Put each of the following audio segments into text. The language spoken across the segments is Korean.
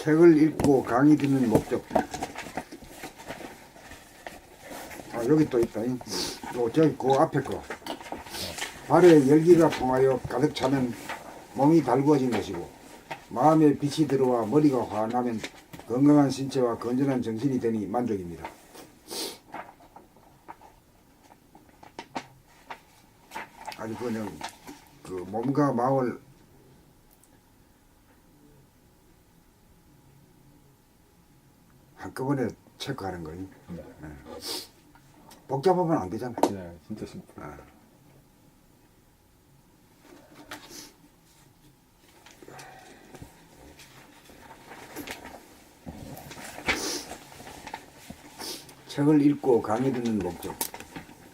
책을 읽고 강의 듣는 목적. 아, 여기 또 있다. 저기 그 앞에 거. 발에 열기가 통하여 가득 차면 몸이 달구어진 것이고, 마음에 빛이 들어와 머리가 환하면 건강한 신체와 건전한 정신이 되니 만족입니다. 아주 그냥 그 몸과 마음을 한꺼번에 체크하는 거예요. 네. 복잡하면 안 되잖아. 네, 진짜 심플. 책을 읽고 강의 듣는 목적.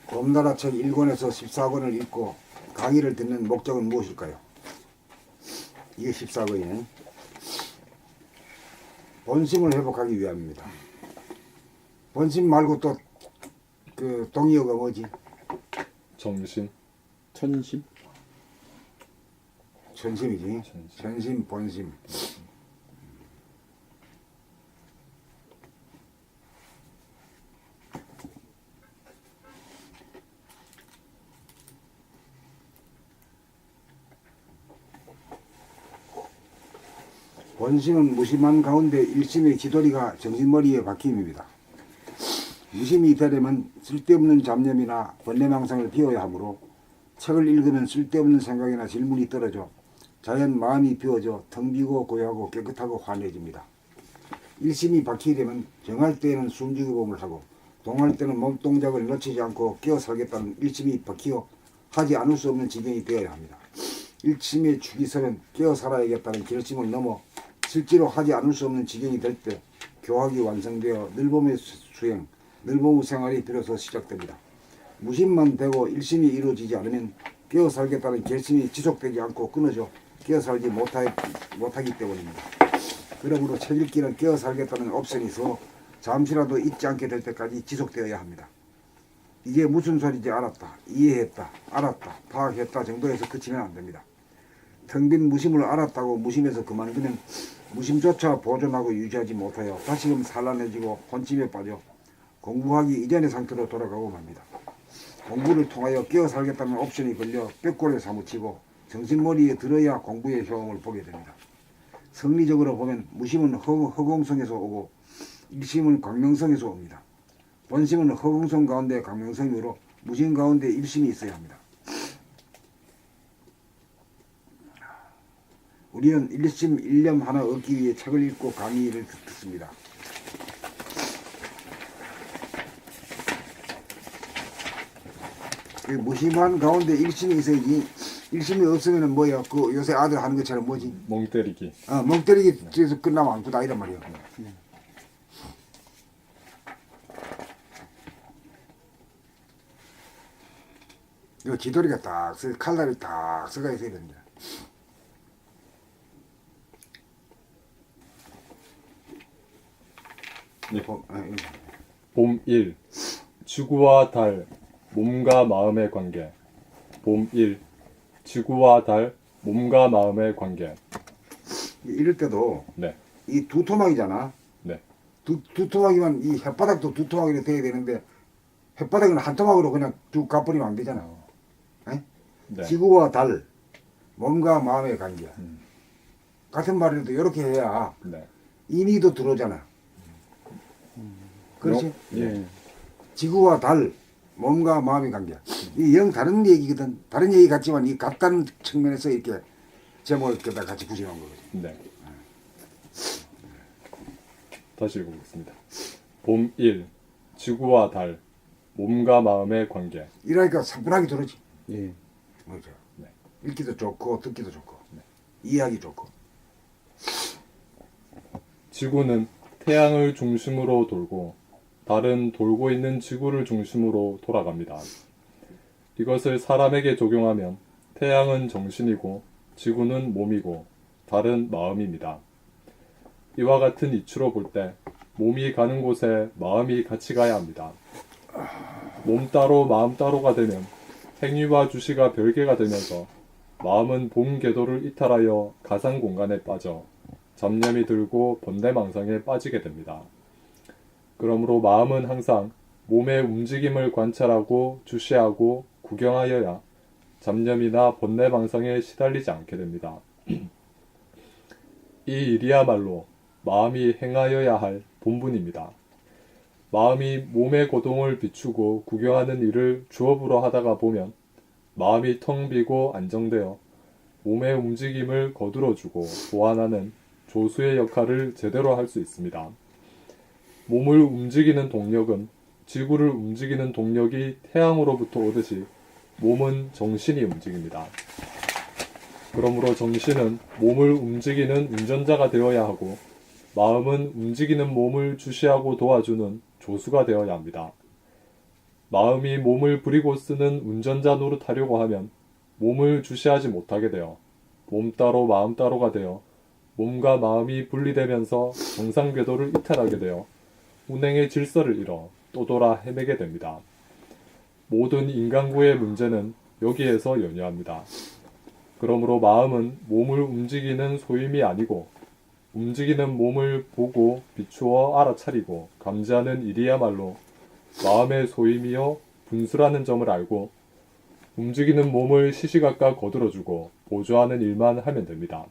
곰나라 책 1권에서 14권을 읽고 강의를 듣는 목적은 무엇일까요? 이게 14권이네. 본심을 회복하기 위함입니다. 본심 말고 또 그 동의어가 뭐지? 정신. 천심? 전심이지. 전심, 본심. 본심은 무심한 가운데 일심의 지도리가 정신머리에 박힘입니다. 무심이 되려면 쓸데없는 잡념이나 번뇌망상을 비워야 하므로 책을 읽으면 쓸데없는 생각이나 질문이 떨어져 자연 마음이 비워져 텅 비고 고요하고 깨끗하고 환해집니다. 일심이 박히려면 정할 때에는 숨죽이 몸을 하고 동할 때는 몸동작을 놓치지 않고 끼어 살겠다는 일심이 박히어 하지 않을 수 없는 지경이 되어야 합니다. 일심의 축이서는 끼어 살아야겠다는 결심을 넘어 실제로 하지 않을 수 없는 지경이 될 때 교학이 완성되어 늘봄의 수행, 늘봄의 생활이 비로소 시작됩니다. 무심만 되고 일심이 이루어지지 않으면 끼어 살겠다는 결심이 지속되지 않고 끊어져 끼어 살지 못하기 때문입니다. 그러므로 책 읽기는 끼어 살겠다는 옵션이 있어 잠시라도 잊지 않게 될 때까지 지속되어야 합니다. 이게 무슨 소리인지 알았다, 이해했다, 알았다, 파악했다 정도에서 그치면 안 됩니다. 텅 빈 무심을 알았다고 무심해서 그만두면 무심조차 보존하고 유지하지 못하여 다시금 산란해지고 혼침에 빠져 공부하기 이전의 상태로 돌아가고 맙니다. 공부를 통하여 끼어 살겠다는 옵션이 걸려 뼈골에 사무치고 정신머리에 들어야 공부의 효험을 보게 됩니다. 성리적으로 보면 무심은 허공성에서 오고 일심은 광명성에서 옵니다. 본심은 허공성 가운데 광명성이므로 무심 가운데 일심이 있어야 합니다. 우리는 일심 일념 하나 얻기 위해 책을 읽고 강의를 듣습니다. 그 무심한 가운데 일심이 있어야지. 일심이 없으면 뭐야? 그 요새 아들 하는 것처럼 뭐지? 멍 때리기. 멍 때리기 뒤에서 끝나면 아무것도 아니란 말이야. 이 지도리가 딱 칼날이 딱 서가 있어야 된다. 네. 봄 1. 지구와 달, 몸과 마음의 관계. 봄 1. 지구와 달, 몸과 마음의 관계. 이럴 때도 네. 이 두 토막이잖아. 네. 두 토막이면 이 햇바닥도 두 토막이 돼야 되는데 햇바닥은 한 토막으로 그냥 쭉 가버리면 안 되잖아. 네. 지구와 달, 몸과 마음의 관계. 같은 말이라도 이렇게 해야 네. 인의도 들어오잖아. 그렇지? 예. 지구와 달, 몸과 마음의 관계. 이 영 다른 얘기거든. 다른 얘기 같지만 이 같다는 측면에서 이렇게 제목을 갖다 같이 구성한 거거든. 네. 다시 읽어보겠습니다. 봄 1. 지구와 달, 몸과 마음의 관계. 이러니까 사뿐하게 들어지. 예. 뭐죠? 네. 읽기도 좋고 듣기도 좋고 네. 이해하기 좋고. 지구는 태양을 중심으로 돌고 달은 돌고 있는 지구를 중심으로 돌아갑니다. 이것을 사람에게 적용하면 태양은 정신이고 지구는 몸이고 달은 마음입니다. 이와 같은 이치로 볼 때 몸이 가는 곳에 마음이 같이 가야 합니다. 몸 따로 마음 따로가 되면 행위와 주시가 별개가 되면서 마음은 봄 궤도를 이탈하여 가상 공간에 빠져 잡념이 들고 번뇌망상에 빠지게 됩니다. 그러므로 마음은 항상 몸의 움직임을 관찰하고 주시하고 구경하여야 잡념이나 번뇌망상에 시달리지 않게 됩니다. 이 일이야말로 마음이 행하여야 할 본분입니다. 마음이 몸의 고동을 비추고 구경하는 일을 주업으로 하다가 보면 마음이 텅 비고 안정되어 몸의 움직임을 거들어주고 보완하는 조수의 역할을 제대로 할 수 있습니다. 몸을 움직이는 동력은 지구를 움직이는 동력이 태양으로부터 오듯이 몸은 정신이 움직입니다. 그러므로 정신은 몸을 움직이는 운전자가 되어야 하고 마음은 움직이는 몸을 주시하고 도와주는 조수가 되어야 합니다. 마음이 몸을 부리고 쓰는 운전자 노릇하려고 하면 몸을 주시하지 못하게 되어 몸 따로 마음 따로가 되어 몸과 마음이 분리되면서 정상궤도를 이탈하게 되어 운행의 질서를 잃어 또 돌아 헤매게 됩니다. 모든 인간구의 문제는 여기에서 연유합니다. 그러므로 마음은 몸을 움직이는 소임이 아니고 움직이는 몸을 보고 비추어 알아차리고 감지하는 일이야말로 마음의 소임이요 분수라는 점을 알고 움직이는 몸을 시시각각 거들어주고 보조하는 일만 하면 됩니다.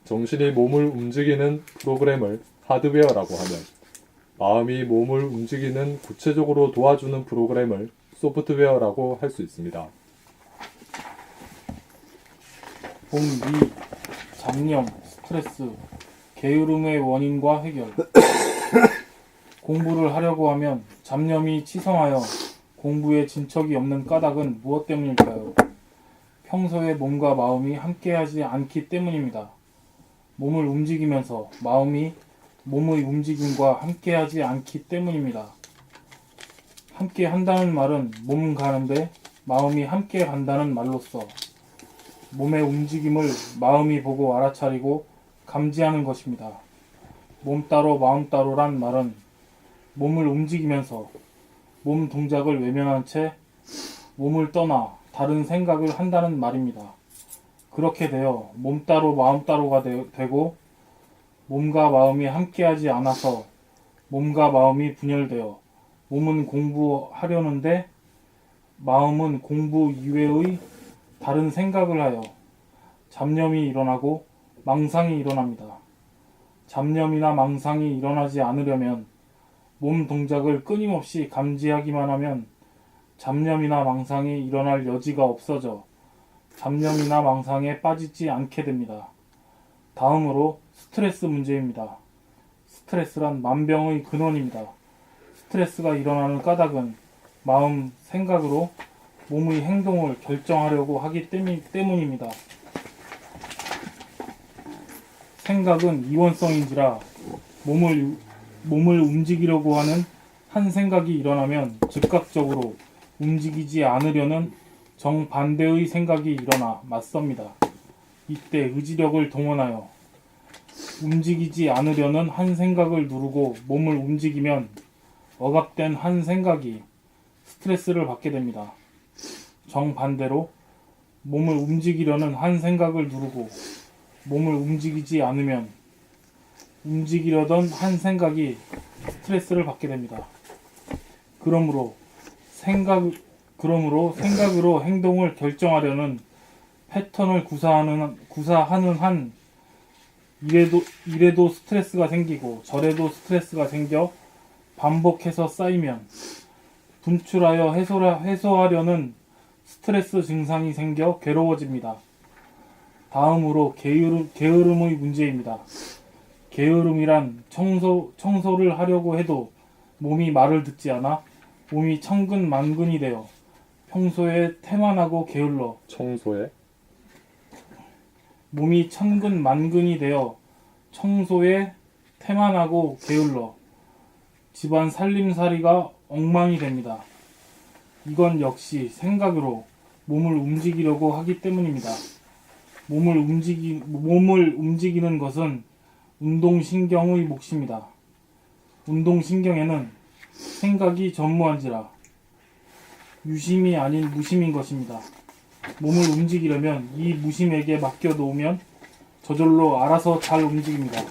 정신이 몸을 움직이는 프로그램을 하드웨어라고 하면 마음이 몸을 움직이는 구체적으로 도와주는 프로그램을 소프트웨어라고 할 수 있습니다. 봄, 잡념, 스트레스, 게으름의 원인과 해결. 공부를 하려고 하면 잡념이 치성하여 공부에 진척이 없는 까닭은 무엇 때문일까요? 평소에 몸과 마음이 함께하지 않기 때문입니다. 몸을 움직이면서 마음이 몸의 움직임과 함께하지 않기 때문입니다. 함께 한다는 말은 몸 가는데 마음이 함께 간다는 말로써 몸의 움직임을 마음이 보고 알아차리고 감지하는 것입니다. 몸 따로 마음 따로란 말은 몸을 움직이면서 몸 동작을 외면한 채 몸을 떠나 다른 생각을 한다는 말입니다. 그렇게 되어 몸 따로 마음 따로가 되고 몸과 마음이 함께하지 않아서 몸과 마음이 분열되어 몸은 공부하려는데 마음은 공부 이외의 다른 생각을 하여 잡념이 일어나고 망상이 일어납니다. 잡념이나 망상이 일어나지 않으려면 몸 동작을 끊임없이 감지하기만 하면 잡념이나 망상이 일어날 여지가 없어져 잡념이나 망상에 빠지지 않게 됩니다. 다음으로 스트레스 문제입니다. 스트레스란 만병의 근원입니다. 스트레스가 일어나는 까닭은 마음, 생각으로 몸의 행동을 결정하려고 하기 때문입니다. 생각은 이원성인지라 몸을 움직이려고 하는 한 생각이 일어나면 즉각적으로 움직이지 않으려는 정반대의 생각이 일어나 맞섭니다. 이때 의지력을 동원하여 움직이지 않으려는 한 생각을 누르고 몸을 움직이면 억압된 한 생각이 스트레스를 받게 됩니다. 정반대로 몸을 움직이려는 한 생각을 누르고 몸을 움직이지 않으면 움직이려던 한 생각이 스트레스를 받게 됩니다. 그러므로 생각으로 행동을 결정하려는 패턴을 구사하는 한 이래도 스트레스가 생기고 저래도 스트레스가 생겨 반복해서 쌓이면 분출하여 해소하려는 스트레스 증상이 생겨 괴로워집니다. 다음으로 게으름의 문제입니다. 게으름이란 청소를 하려고 해도 몸이 말을 듣지 않아 몸이 천근만근이 되어 평소에 태만하고 게을러 몸이 천근만근이 되어 청소에 태만하고 게을러 집안 살림살이가 엉망이 됩니다. 이건 역시 생각으로 몸을 움직이려고 하기 때문입니다. 몸을 움직이는 것은 운동신경의 몫입니다. 운동신경에는 생각이 전무한지라 유심이 아닌 무심인 것입니다. 몸을 움직이려면 이 무심에게 맡겨놓으면 저절로 알아서 잘 움직입니다.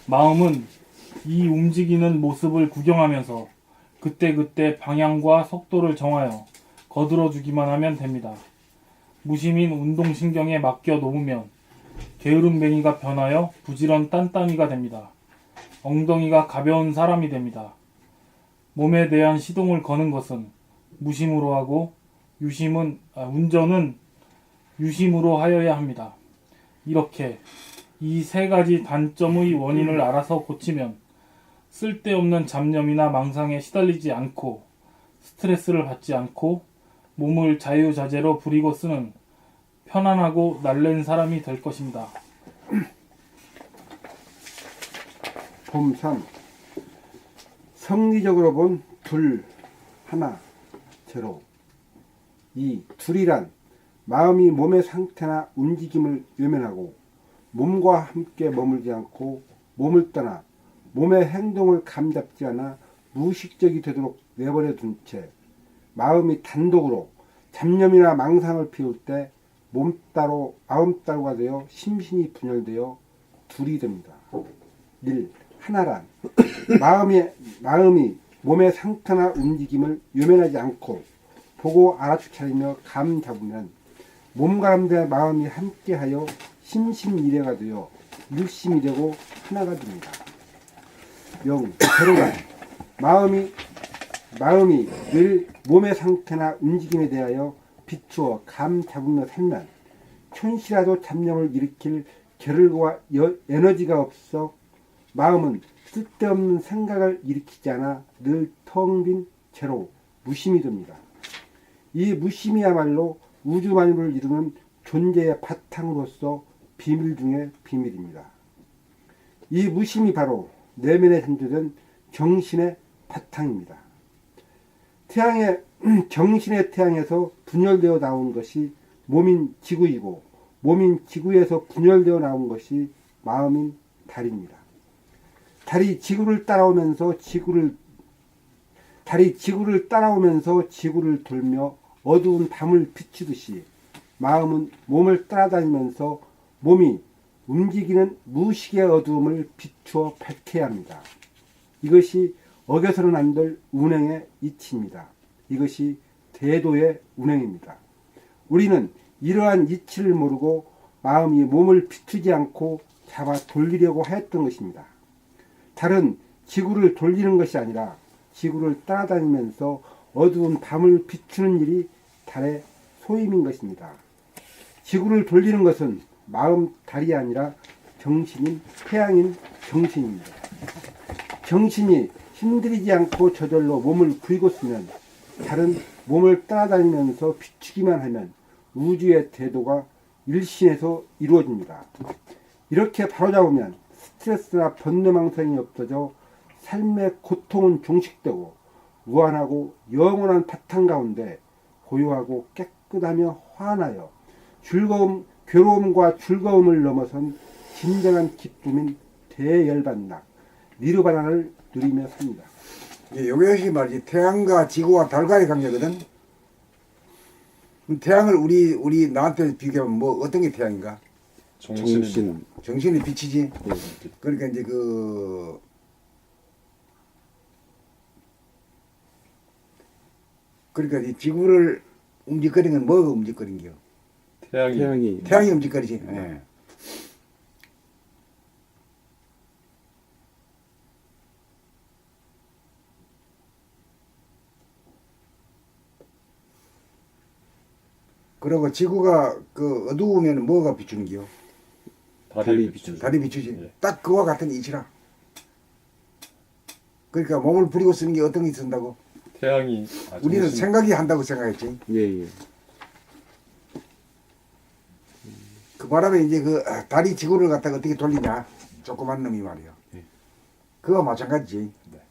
마음은 이 움직이는 모습을 구경하면서 그때그때 방향과 속도를 정하여 거들어주기만 하면 됩니다. 무심인 운동신경에 맡겨 놓으면 게으름뱅이가 변하여 부지런 딴딴이가 됩니다. 엉덩이가 가벼운 사람이 됩니다. 몸에 대한 시동을 거는 것은 무심으로 하고 운전은 유심으로 하여야 합니다. 이렇게 이 세 가지 단점의 원인을 알아서 고치면 쓸데없는 잡념이나 망상에 시달리지 않고 스트레스를 받지 않고 몸을 자유자재로 부리고 쓰는 편안하고 날랜 사람이 될 것입니다. 봄 3. 성리적으로 본 둘, 하나, 제로. 2. 둘이란 마음이 몸의 상태나 움직임을 외면하고 몸과 함께 머물지 않고 몸을 떠나 몸의 행동을 감잡지 않아 무의식적이 되도록 내버려 둔 채 마음이 단독으로 잡념이나 망상을 피울 때 몸 따로 마음 따로가 되어 심신이 분열되어 둘이 됩니다. 1. 하나란 마음이 몸의 상태나 움직임을 외면하지 않고 보고 알아차리며 감 잡으면 몸과 함께 마음이 함께하여 심심미래가 되어 일심이 되고 하나가 됩니다. 0. 제로란 마음이 늘 몸의 상태나 움직임에 대하여 비추어 감 잡으며 살면 촌시라도 잡념을 일으킬 겨를과 에너지가 없어 마음은 쓸데없는 생각을 일으키지 않아 늘 텅 빈 제로, 무심이 됩니다. 이 무심이야말로 우주 만유를 이루는 존재의 바탕으로서 비밀 중의 비밀입니다. 이 무심이 바로 내면에 잠재된 정신의 바탕입니다. 정신의 태양에서 분열되어 나온 것이 몸인 지구이고 몸인 지구에서 분열되어 나온 것이 마음인 달입니다. 달이 지구를 따라오면서 지구를 돌며 어두운 밤을 비추듯이 마음은 몸을 따라다니면서 몸이 움직이는 무의식의 어두움을 비추어 밝혀야 합니다. 이것이 어겨서는 안 될 운행의 이치입니다. 이것이 대도의 운행입니다. 우리는 이러한 이치를 모르고 마음이 몸을 비추지 않고 잡아 돌리려고 하였던 것입니다. 달은 지구를 돌리는 것이 아니라 지구를 따라다니면서 어두운 밤을 비추는 일이 달의 소임인 것입니다. 지구를 돌리는 것은 마음 달이 아니라 정신인 태양인 정신입니다. 정신이 힘들이지 않고 저절로 몸을 부리고 쓰면 달은 몸을 따라다니면서 비추기만 하면 우주의 대도가 일신에서 이루어집니다. 이렇게 바로잡으면 스트레스나 번뇌망상이 없어져 삶의 고통은 종식되고 무한하고 영원한 바탕 가운데 고요하고 깨끗하며 환하여 괴로움과 즐거움을 넘어선 진정한 기쁨인 대열반락 니르바나를 누리며 삽니다. 이것이 말이지 태양과 지구와 달과의 관계거든. 태양을 우리 나한테 비교하면 뭐 어떤 게 태양인가? 정신입니다. 정신이 빛이지. 네. 그러니까 이제 그러니까 이 지구를 움직거리는 건 뭐가 움직거린겨? 태양이 움직거리지. 예. 그리고 지구가 그 어두우면 뭐가 비추는겨? 달이 비추죠. 달이 비추지. 예. 딱 그와 같은 이치라. 그러니까 몸을 부리고 쓰는 게 어떤 게 쓴다고? 태양이 우리는 생각이 한다고 생각했지. 예. 그 바람에 이제 달이 지구를 갖다가 어떻게 돌리냐? 조그만 놈이 말이야. 그거 마찬가지지. 네.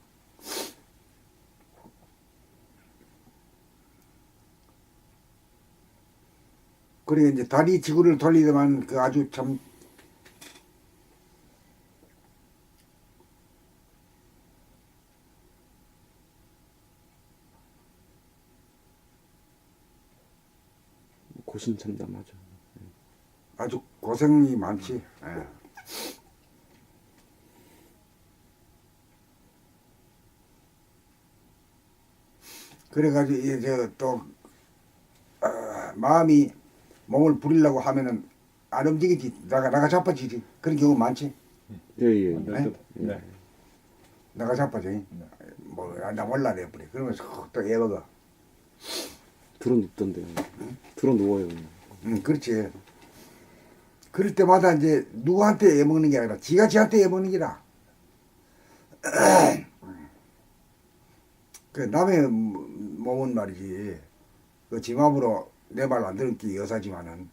그리고 이제 달이 지구를 돌리더만 그 아주 참 고신참담하죠. 아주 고생이 많지. 예. 그래가지고 이제 또 마음이 몸을 부리려고 하면은 안 움직이지. 나가 자빠지지. 그런 경우 많지. 예예. 네. 네. 나가 자빠져. 뭐나 몰라 내버려. 그러면서 또 애먹어. 들어 눕던데요. 들어 누워요. 그냥. 그렇지. 그럴 때마다 이제 누구한테 애먹는 게 아니라 지가 지한테 애먹는 게라. 그 남의 몸은 말이지. 그 지 맘으로 내 말 안 들은 게 여사지만은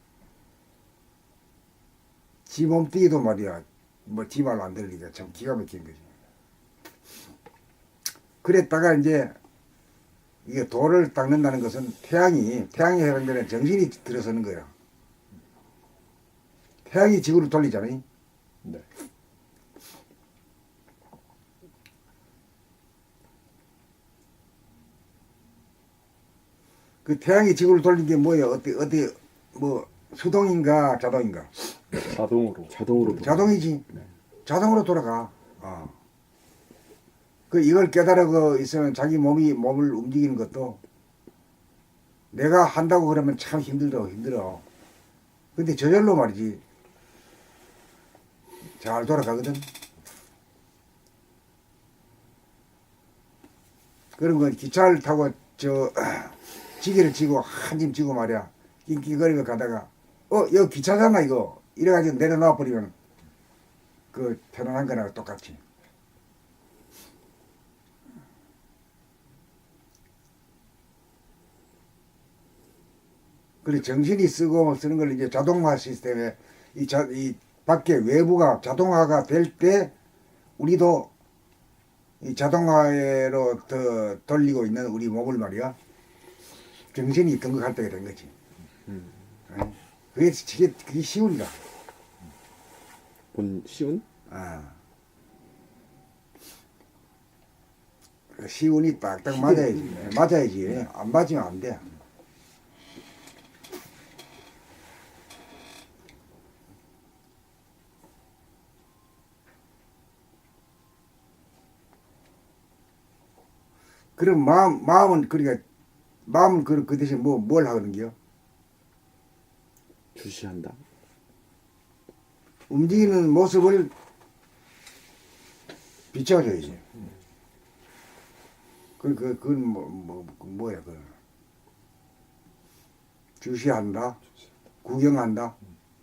지 몸뚱이도 말이야. 뭐 지 말 안 들으니까 참 기가 막힌 거지. 그랬다가 이제 이게 돌을 닦는다는 것은 태양에 해당되는 정신이 들어서는 거야. 태양이 지구를 돌리잖아요. 네. 그 태양이 지구를 돌리는 게 뭐예요? 뭐 수동인가 자동인가? 자동으로. 자동으로 돌아. 자동이지. 자동으로 돌아가. 그 이걸 깨달아고 있으면 자기 몸을 움직이는 것도 내가 한다고 그러면 참 힘들어. 근데 저절로 말이지. 잘 돌아가거든. 그런 건 기차를 타고 지게를 지고 한 짐 지고 말이야. 낑낑거리며 가다가 여기 기차잖아 이거. 이래가지고 내려놔 버리면 그 편안한 거나 똑같지. 그래 정신이 쓰는 걸 이제 자동화 시스템에 이 밖에 외부가 자동화가 될 때 우리도 이 자동화로 더 돌리고 있는 우리 몸을 말이야 정신이 등극할 때가 된 거지. 그게 쉬운가? 본 쉬운? 시운이 딱딱 맞아야지. 안 맞으면 안 돼. 그럼 마음은 그러니까 마음은 그 대신 뭘 하는 게요? 주시한다. 움직이는 모습을 비춰줘야지. 그건 뭐야, 그. 주시한다? 구경한다?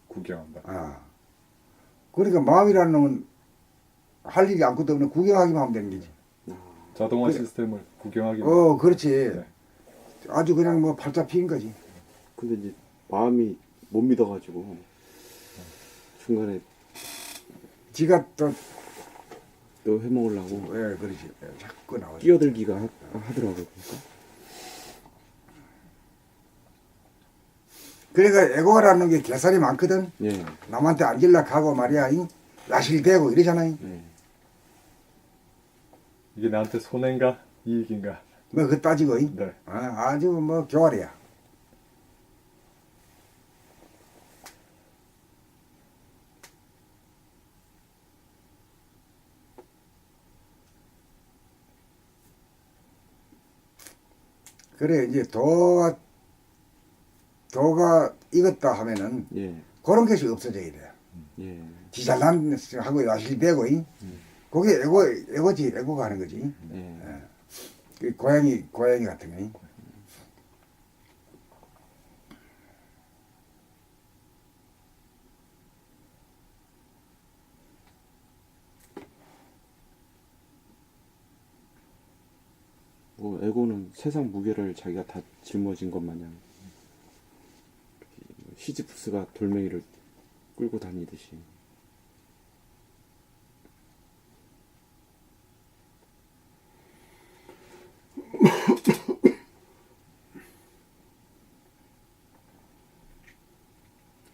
구경한다. 그러니까 마음이라는 놈은 할 일이 아무것도 없는 구경하기만 하면 되는 거지. 자동화 그래. 시스템을 구경하기. 그렇지. 네. 아주 그냥 팔자 피인 거지. 근데 이제 마음이 못 믿어가지고 중간에 지가 또, 또 해먹으려고 그러지. 자꾸 나오지. 끼어들기가 하더라고요. 그러니까 에고라는 게 개살이 많거든. 예. 남한테 앉으려고 하고 말이야. 야실대고 이러잖아요. 네. 이게 나한테 손해인가 이익인가. 뭐 그 따지고. 네. 아주 뭐 교활이야. 그래 이제 도가 익었다 하면은 예. 그런 것이 없어져야 돼. 예. 지잘난 하고 야실대고 그게 에고지. 에고가 하는 거지. 예. 그 고양이 같은 거. 뭐 에고는 세상 무게를 자기가 다 짊어진 것 마냥 시지프스가 돌멩이를 끌고 다니듯이.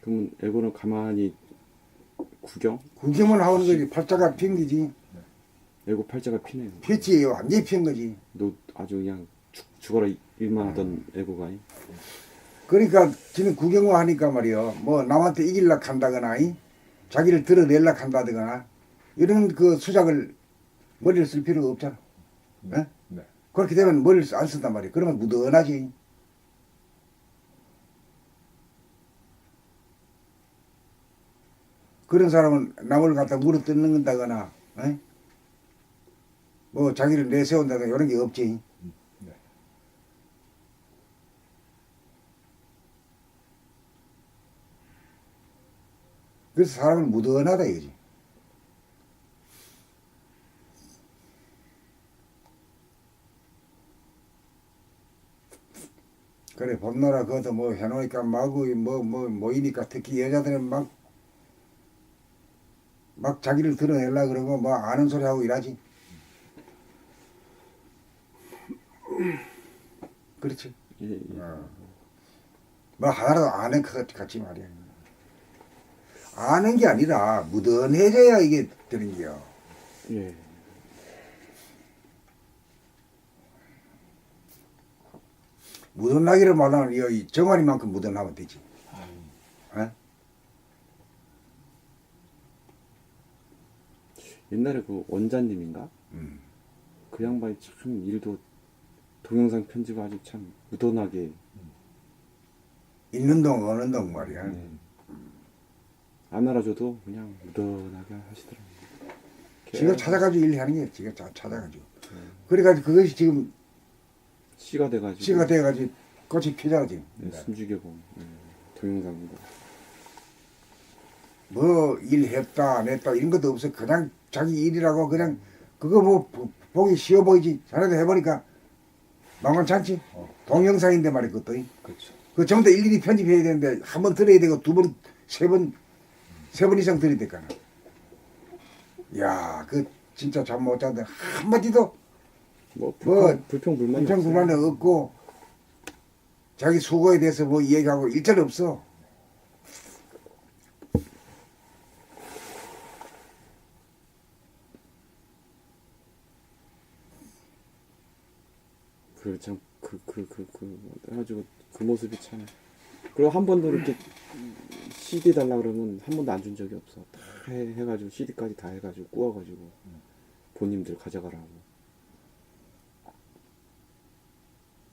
그러면 에고는 가만히 구경을 하는 거지. 팔자가 핀 거지. 에고 팔자가 피네요. 폈지. 완전히 핀 거지. 너 아주 그냥 죽어라 일만 하던 에고가. 그러니까 지금 구경만 하니까 말이요. 뭐 남한테 이길라 한다거나 자기를 드러낼라 한다거나 이런 그 수작을 머리를 쓸 필요가 없잖아. 예? 네. 그렇게 되면 머리를 안 쓴단 말이에요. 그러면 무던하지. 그런 사람은 남을 갖다 물어뜯는다거나 뭐 자기를 내세운다거나 이런 게 없지. 네. 그래서 사람은 무던하다 이거지. 그래 봄나라 그것도 뭐 해놓으니까 마구 뭐 모이니까 특히 여자들은 막 자기를 드러내려 그러고 뭐 아는 소리 하고 일하지. 그렇지. 예, 예. 뭐 하나라도 아는 것 같이 말이야. 아는 게 아니라 무던해져야 이게 되는 게요. 예. 무던하기를 말하면 이 정환이만큼 무던하면 되지. 옛날에 그 원자님인가? 그 양반이 참 일도 동영상 편집 아주 참 무던하게. 있는 동 어는 동 말이야. 안 알아줘도 그냥 무던하게 하시더라고요. 지가 찾아가지고 일하는 게 지가 찾아가지고. 그래가지고 그것이 지금 씨가 돼가지고. 씨가 돼가지고 꽃이 피잖아 지금. 네, 숨죽여 본 동영상인데. 뭐 일했다 안 했다 이런 것도 없어. 그냥 자기 일이라고 그냥 그거 뭐 보기 쉬워 보이지. 자네도 해보니까 만만찮지. 동영상인데 말이야 그것도. 그렇죠. 그 전부 다 일일이 편집해야 되는데 한 번 들어야 되고 두 번, 세 번 이상 들어야 될까나. 야, 그 진짜 잠 못 자는데 한마디도 뭐 불평 불만이 불만이 없고 자기 수고에 대해서 뭐 얘기하고 일절 없어. 해가지고 그 모습이 참. 그리고 한 번도 이렇게 CD 달라 그러면 한 번도 안 준 적이 없어. 다 해가지고 CD까지 다 해가지고 구워가지고 본인들 가져가라고.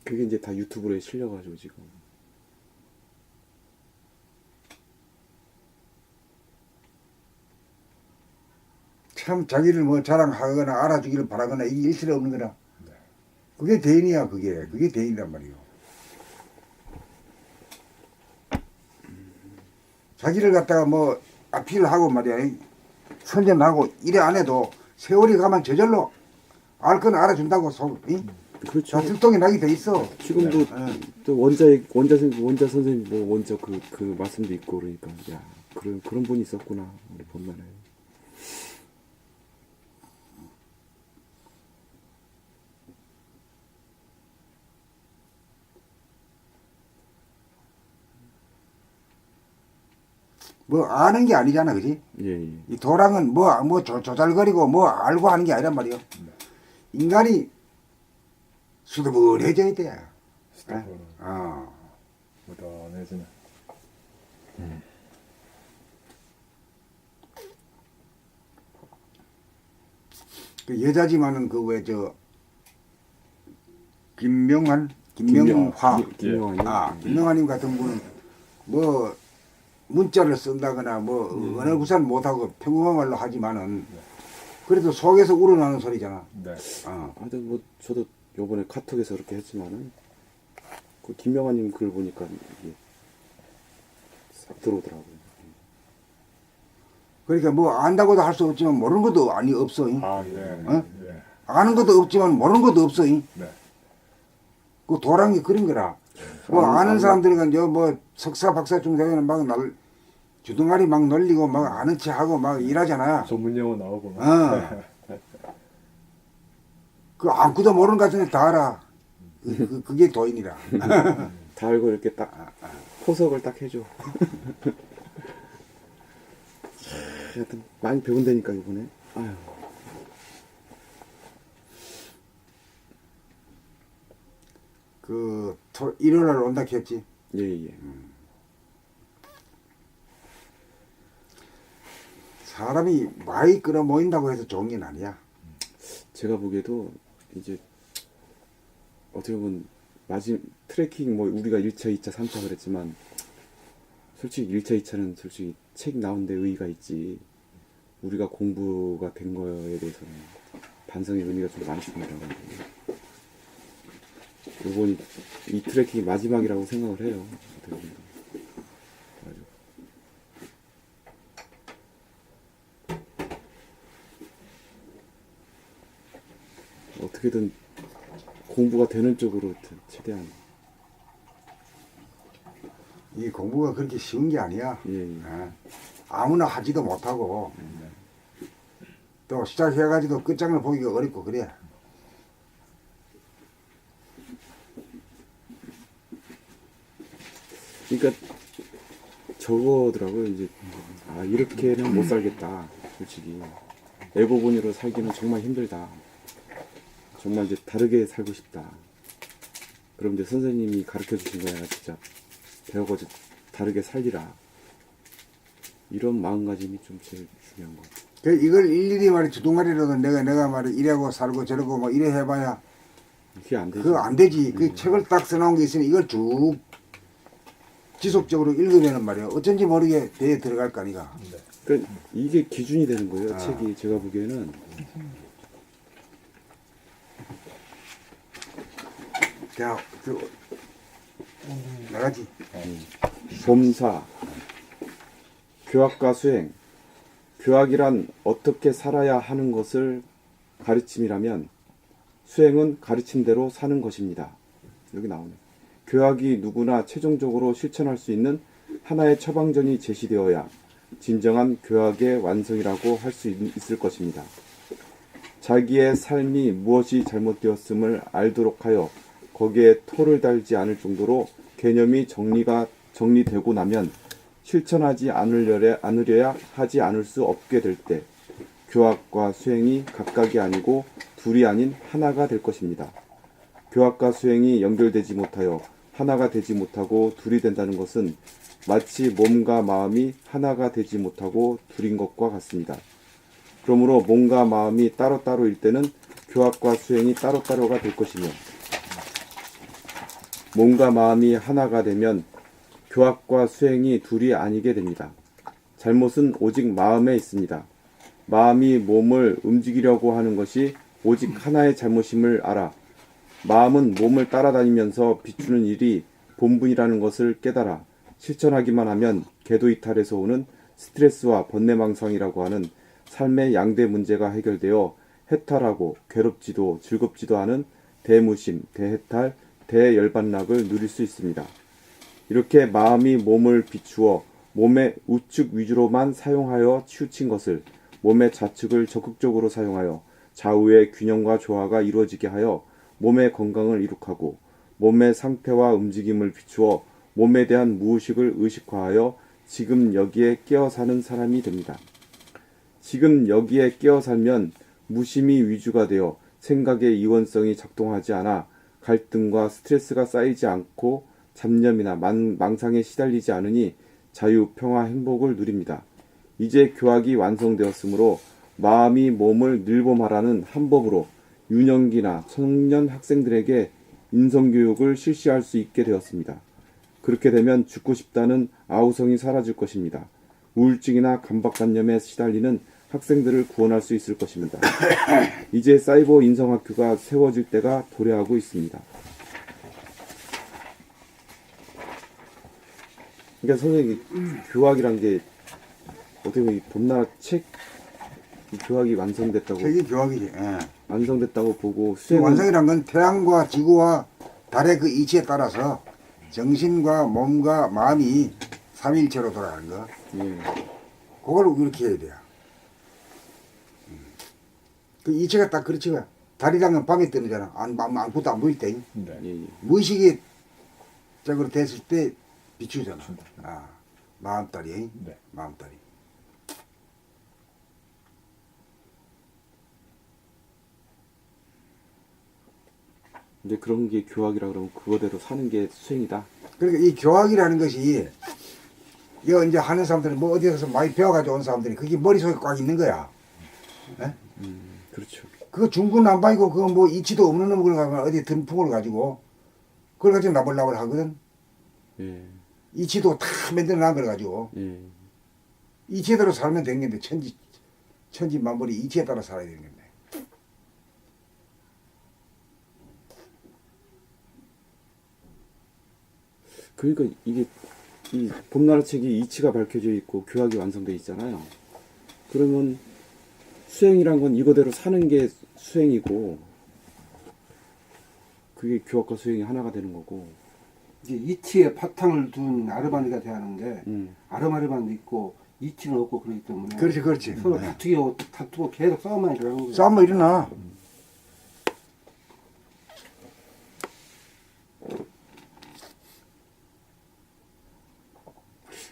그게 이제 다 유튜브에 실려가지고 지금. 참 자기를 뭐 자랑하거나 알아주기를 바라거나 이게 일치가 없는 거라. 그게 대인이야 그게 대인이란 말이요. 자기를 갖다가 뭐 아피를 하고 말이야 선전하고 이래 안 해도 세월이 가면 저절로 알 건 알아준다고 그렇죠. 다 들통이 나게 돼 있어. 지금도 또 원자 선생님 뭐 원자 그 말씀도 있고 그러니까 야 그런 분이 있었구나 우리 본만에. 뭐 아는 게 아니잖아, 그지? 예. 이 도랑은 뭐 조잘거리고 뭐 알고 하는 게 아니란 말이요. 인간이 수두분해져야 돼. 스토커는 어. 무던해지는. 그 여자지만은 그 왜 김명화 김명화님 같은 분은 뭐 문자를 쓴다거나 뭐 언어 구사를 못하고 평범한 말로 하지만은 그래도 속에서 우러나는 소리잖아. 네. 하여튼 뭐 저도 요번에 카톡에서 그렇게 했지만은 그 김명환님 글 보니까 이게 싹 들어오더라고요. 그러니까 뭐 안다고도 할 수 없지만 모르는 것도 없어. 아, 네. 어? 네. 아는 것도 없지만 모르는 것도 없어. 네. 그 도랑이 그런 거라. 뭐 아는 사람들은 뭐 석사 박사쯤 되면 막 주둥아리 막 놀리고 막 아는 체 하고 막 일하잖아. 전문 용어 나오고. 그 아무도 모르는 것 같은데 다 알아. 그게 도인이라. 다 알고 이렇게 딱 포석을 딱 해줘. 하여튼 많이 배운다니까 이번에. 아유. 일요일 날 온다 했지. 예, 예. 사람이 많이 끌어모인다고 해서 좋은 게 아니야. 제가 보기에도 이제 어떻게 보면 트레킹 뭐 우리가 1차, 2차, 3차 그랬지만 솔직히 1차, 2차는 솔직히 책 나온 데 의의가 있지 우리가 공부가 된 거에 대해서는 반성의 의미가 좀 많습니다. 이번이 이 트레킹이 마지막이라고 생각을 해요. 어떻게 보면. 그래가지고 어떻게든 공부가 되는 쪽으로 최대한 이 공부가 그렇게 쉬운 게 아니야. 예, 예. 어. 아무나 하지도 못하고 또 시작해가지고 끝장을 보기가 어렵고 그래. 그러니까 저거더라고요. 이제 이렇게는 못 살겠다. 솔직히 애고본이로 살기는 정말 힘들다. 정말 이제 다르게 살고 싶다. 그럼 이제 선생님이 가르쳐 주신 거야. 진짜 배워가지고 다르게 살리라. 이런 마음가짐이 좀 제일 중요한 것 같아요. 그 이걸 일일이 말이 주둥아리로도 내가 말이 이래고 살고 저러고 뭐 이래 해봐야 그게 안 되죠. 그거 안 되지. 그 책을 딱 써놓은 게 있으니 이걸 쭉 지속적으로 읽으면은 말이야 어쩐지 모르게 배에 들어갈 거 아니가. 그러니까 이게 기준이 되는 거예요. 아. 책이 제가 보기에는 자, 나가지. 범사, 교학과 수행, 교학이란 어떻게 살아야 하는 것을 가르침이라면 수행은 가르침대로 사는 것입니다. 여기 나오네. 교학이 누구나 최종적으로 실천할 수 있는 하나의 처방전이 제시되어야 진정한 교학의 완성이라고 할 수 있을 것입니다. 자기의 삶이 무엇이 잘못되었음을 알도록 하여 거기에 토를 달지 않을 정도로 개념이 정리되고 나면 실천하지 않으려야 하지 않을 수 없게 될 때 교학과 수행이 각각이 아니고 둘이 아닌 하나가 될 것입니다. 교학과 수행이 연결되지 못하여 하나가 되지 못하고 둘이 된다는 것은 마치 몸과 마음이 하나가 되지 못하고 둘인 것과 같습니다. 그러므로 몸과 마음이 따로따로일 때는 교학과 수행이 따로따로가 될 것이며 몸과 마음이 하나가 되면 교학과 수행이 둘이 아니게 됩니다. 잘못은 오직 마음에 있습니다. 마음이 몸을 움직이려고 하는 것이 오직 하나의 잘못임을 알아 마음은 몸을 따라다니면서 비추는 일이 본분이라는 것을 깨달아 실천하기만 하면 궤도 이탈에서 오는 스트레스와 번뇌망상이라고 하는 삶의 양대 문제가 해결되어 해탈하고 괴롭지도 즐겁지도 않은 대무심, 대해탈, 대열반락을 누릴 수 있습니다. 이렇게 마음이 몸을 비추어 몸의 우측 위주로만 사용하여 치우친 것을 몸의 좌측을 적극적으로 사용하여 좌우의 균형과 조화가 이루어지게 하여 몸의 건강을 이룩하고 몸의 상태와 움직임을 비추어 몸에 대한 무의식을 의식화하여 지금 여기에 깨어 사는 사람이 됩니다. 지금 여기에 깨어 살면 무심이 위주가 되어 생각의 이원성이 작동하지 않아 갈등과 스트레스가 쌓이지 않고 잡념이나 망상에 시달리지 않으니 자유, 평화, 행복을 누립니다. 이제 교학이 완성되었으므로 마음이 몸을 늘봄하라는 한 법으로 유년기나 청년 학생들에게 인성교육을 실시할 수 있게 되었습니다. 그렇게 되면 죽고 싶다는 아우성이 사라질 것입니다. 우울증이나 강박관념에 시달리는 학생들을 구원할 수 있을 것입니다. 이제 사이버 인성학교가 세워질 때가 도래하고 있습니다. 그러니까 선생님 교학이란 게 어떻게 보면 봄나라 책 이 교학이 완성됐다고 책이 교학이지. 예. 완성됐다고 보고 그 수행은 완성이란 건 태양과 지구와 달의 그 이치에 따라서 정신과 몸과 마음이 삼위일체로 돌아가는 거. 예, 그걸 그렇게 해야 돼요. 그 이치가 딱 그렇지. 달이란 건 밤에 뜨는잖아. 아무것도 안 보일 때. 네. 예, 예. 무의식이 적으로 됐을 때 비추잖아. 아, 마음달이. 네. 마음달이. 이제 그런 게 교학이라 그러면 그거대로 사는 게 수행이다. 그러니까 이 교학이라는 것이 이거 이제 하는 사람들은 뭐 어디 가서 많이 배워가지고 온 사람들이 그게 머릿속에 꽉 있는 거야. 예? 그렇죠. 그거 중구난방이고 그거 뭐 이치도 없는 놈을 가면 어디 든풍을 가지고 그걸 가지고 나불나불 하거든. 예. 이치도 다 만들어 놔 그래가지고 예. 이치대로 살면 되는 건데 천지만물이 이치에 따라 살아야 되는 건데. 그러니까 이게 이 봄나라 책이 이치가 밝혀져 있고 교학이 완성돼 있잖아요. 그러면 수행이란 건 이거대로 사는 게 수행이고 그게 교학과 수행이 하나가 되는 거고. 이제 이치에 바탕을 둔 아르바니가 돼야 하는데 음. 아르바니도 있고 이치는 없고 그렇기 때문에 그렇지 그렇지. 서로 다투고 계속 싸움만 일어나는 거예요. 싸움만 일어나.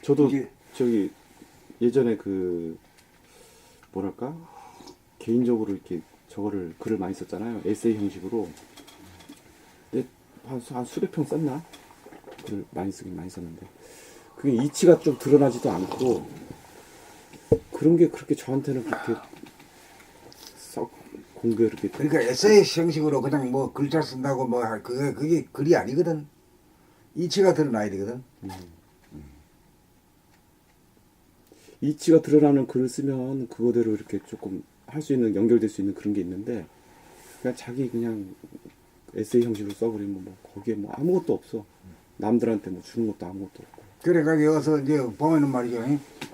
저도 이게- 저기 예전에 그 뭐랄까 개인적으로 이렇게 저거를 글을 많이 썼잖아요. 에세이 형식으로. 근데 한 수백 평 썼나? 글을 많이 쓰긴 많이 썼는데 그게 이치가 좀 드러나지도 않고 그런 게 그렇게 저한테는 그렇게 썩 공부에 이렇게 그러니까 에세이 형식으로 그냥 뭐 글자 쓴다고 뭐 그게 글이 아니거든. 이치가 드러나야 되거든. 이치가 드러나는 글을 쓰면 그거대로 이렇게 조금 할 수 있는 연결될 수 있는 그런 게 있는데 그냥 자기 그냥 에세이 형식으로 써버리면 뭐 거기에 뭐 아무것도 없어. 남들한테 뭐 주는 것도 아무것도 없고. 그래가지고 여기서 이제 보면은 말이죠.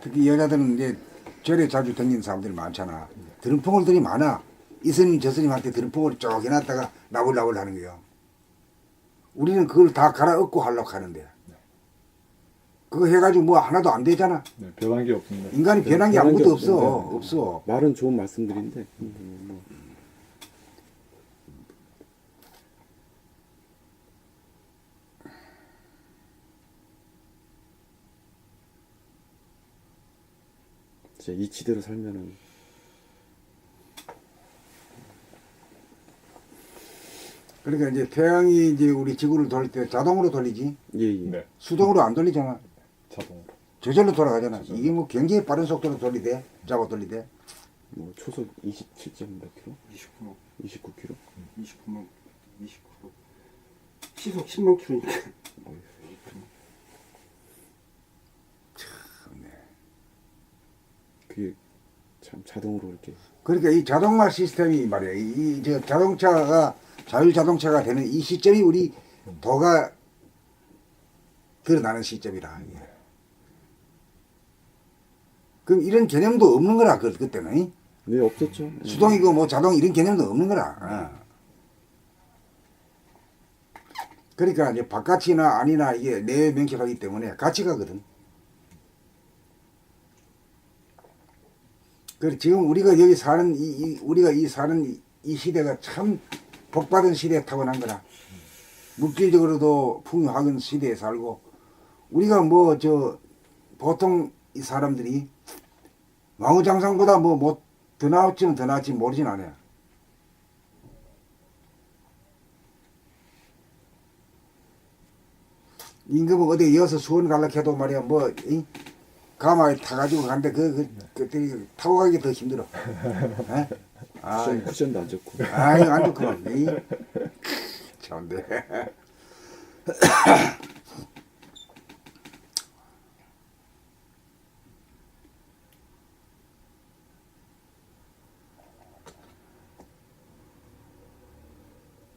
특히 여자들은 이제 절에 자주 다니는 사람들이 많잖아. 드럼풍을들이 많아. 이 스님 저 스님한테 드럼풍을 쭉 해놨다가 나불나불 하는 거예요. 우리는 그걸 다 갈아엎고 하려고 하는데 그거 해가지고 뭐 하나도 안 되잖아. 네, 변한 게 없습니다. 인간이 변한 게 변한 게 아무것도 없어. 없는데. 없어. 말은 좋은 말씀들인데 뭐. 진짜 이치대로 살면은 그러니까 이제 태양이 이제 우리 지구를 돌릴 때 자동으로 돌리지 예예. 네, 수동으로 안 돌리잖아. 자동으로. 저절로 돌아가잖아. 이게 뭐 굉장히 빠른 속도로 돌리대. 잡아 돌리대. 뭐 초속 27점 몇 킬로? 29만 29킬로? 29만 29 시속 10만 킬로니까 그게 참 자동으로 이렇게 그러니까 이 자동화 시스템이 말이야. 저 자동차가 자율자동차가 되는 이 시점이 우리 도가 드러나는 시점이라. 이게. 그럼 이런 개념도 없는 거라 그때는. 네 없었죠. 예. 수동이고 뭐 자동 이런 개념도 없는 거라. 그러니까 이제 바깥이나 아니나 이게 내외 명쾌하기 때문에 같이 가거든. 그래 지금 우리가 여기 사는 우리가 사는 이 시대가 참 복받은 시대에 타고난 거라. 물질적으로도 풍요한 시대에 살고 우리가 뭐 저 보통 이 사람들이 왕후장상보다 뭐 더 나을지는 더 나을지 모르진 않아요. 임금은 어디 이어서 수원 가려고 해도 말이야 뭐 가마에 타가지고 간데 그때 타고 가기 더 힘들어. 에? 아, 쿠션도 안 좋고. 아이 안 좋구만. 참네.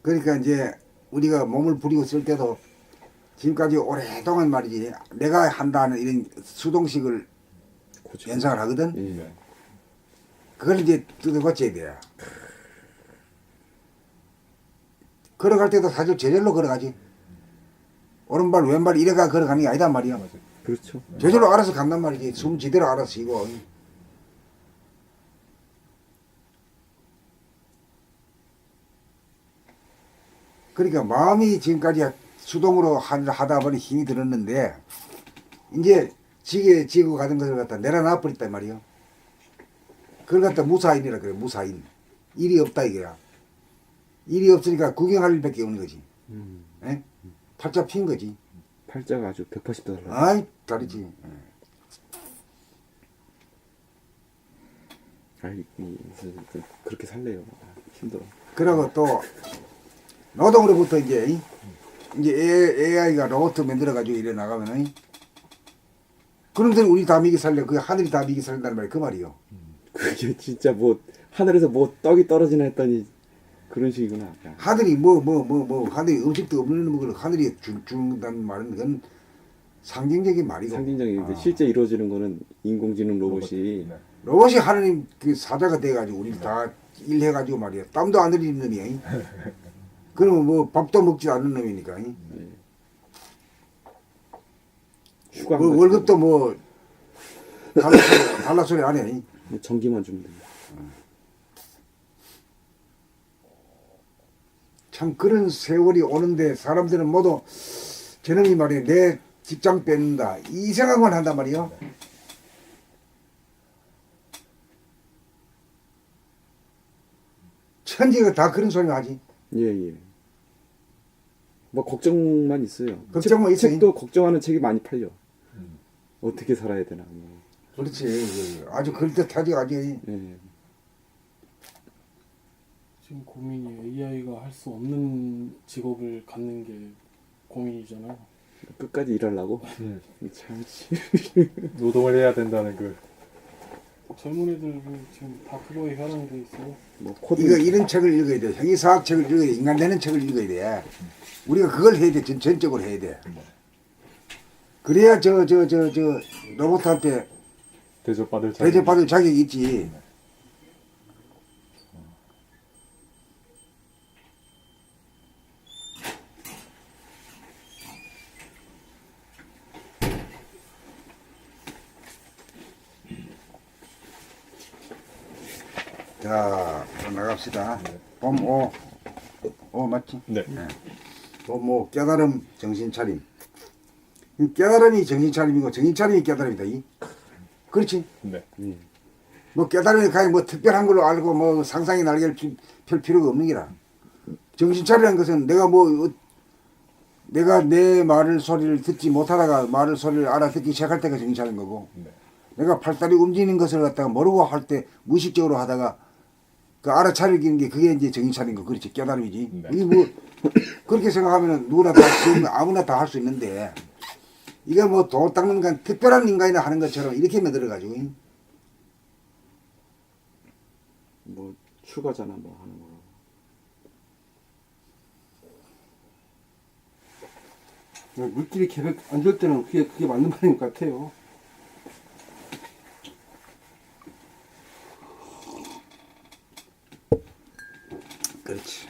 그러니까 이제 우리가 몸을 부리고 쓸 때도 지금까지 오랫동안 말이지 내가 한다는 이런 수동식을 고집. 연상을 하거든. 예. 그걸 이제 뜯어고쳐야 돼. 걸어갈 때도 사실 저절로 걸어가지. 오른발 왼발 이래가 걸어가는 게 아니단 말이야. 그렇죠. 저절로 알아서 간단 말이지. 숨 지대로 알아서 쉬고. 그러니까 마음이 지금까지 수동으로 하다 보니 힘이 들었는데 이제 지게 지고 가던 것을 갖다 내려놔 버렸단 말이요. 그걸 갖다 무사인이라 그래. 무사인. 일이 없다 이거야. 일이 없으니까 구경할 일밖에 없는 거지. 에? 팔자 핀 거지. 팔자가 아주 180도 달라요. 아이 다르지. 그렇게 살래요. 힘들어. 그리고 또 노동으로부터 이제 AI가 로봇 만들어 가지고 이래 나가면은 그런데 우리 다 미기 살래. 그 하늘이 다 미기 살린다는 말이 그 말이요. 그게 진짜 뭐 하늘에서 뭐 떡이 떨어지나 했더니 그런 식이구나. 하늘이 하늘이 음식도 없는 걸 하늘이 준다는 말은 그건 상징적인 말이고. 상징적인데 실제 이루어지는 거는 인공지능 로봇이 네. 로봇이 하나님 그 사자가 돼가지고 우리 다 일해가지고 말이야. 땀도 안 흘리는 놈이야. 그러면 뭐 밥도 먹지 않는 놈이니까. 휴가 뭐 월급도 뭐 달라 소리 안 해. 전기만 주면 됩니다. 참 그런 세월이 오는데 사람들은 모두 저놈이 말이야 내 직장 뺏는다 이 생각만 한단 말이야. 천지가 다 그런 소리만 하지. 예. 뭐 걱정만 있어요. 걱정만 있어요. 책도 걱정하는 책이 많이 팔려. 어떻게 살아야 되나. 뭐. 그렇지. 아주 그럴듯하지 아주. 예. 지금 고민이 AI가 할 수 없는 직업을 갖는 게 고민이잖아요. 끝까지 일하려고. 음. 참지. 노동을 해야 된다는 그 젊은 애들 지금 다 그거에 혈안이 돼 있어요. 뭐 코드 이거 이런 책을 읽어야 돼. 형이사학 책을 읽어야 돼. 인간 되는 책을 읽어야 돼. 우리가 그걸 해야 돼. 전적으로 해야 돼. 그래야 저 로봇한테 대접받을 자격이 대접받을 자격이 있지. 자, 또 나갑시다. 봄, 오, 맞지? 네. 봄, 오, 깨달음, 정신차림. 이 깨달음이 정신차림이고, 정신차림이 깨달음이다. 그렇지? 네. 뭐 깨달음이 가야 뭐 특별한 걸로 알고 뭐 상상의 날개를 펼 필요가 없는 기라. 정신차리라는 것은 내가 내 말을 소리를 듣지 못하다가 말을 소리를 알아듣기 시작할 때가 정신차린 거고, 네. 내가 팔다리 움직이는 것을 갖다가 모르고 할 때 무의식적으로 하다가 그 알아차리는 게 그게 이제 정신 차린 거. 그렇지. 깨달음이지. 네. 이게 뭐 그렇게 생각하면은 누구나 다 아무나 다 할 수 있는데 이게 뭐 도 닦는 건 특별한 인간이나 하는 것처럼 이렇게 만들어 가지고 뭐 추가잖아 뭐 하는 거. 물질이 계획 안 될 때는 그게 맞는 말인 것 같아요. 그렇지.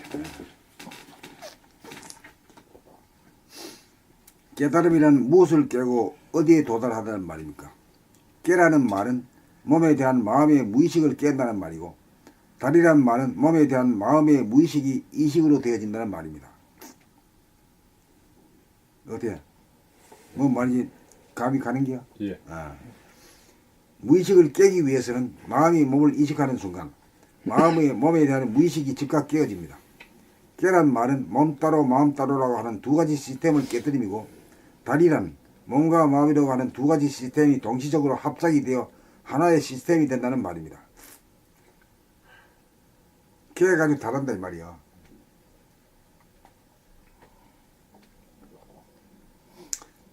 깨달음이란 무엇을 깨고 어디에 도달하다는 말입니까? 깨라는 말은 몸에 대한 마음의 무의식을 깬다는 말이고 달이란 말은 몸에 대한 마음의 무의식이 이식으로 되어진다는 말입니다. 어때? 뭐 말인지 감이 가는 게야? 예. 무의식을 깨기 위해서는 마음이 몸을 이식하는 순간 몸에 대한 무의식이 즉각 깨어집니다. 깨란 말은 몸 따로 마음 따로라고 하는 두 가지 시스템을 깨뜨림이고 달이란 몸과 마음이라고 하는 두 가지 시스템이 동시적으로 합작이 되어 하나의 시스템이 된다는 말입니다. 깨가지고 다른다 이 말이야.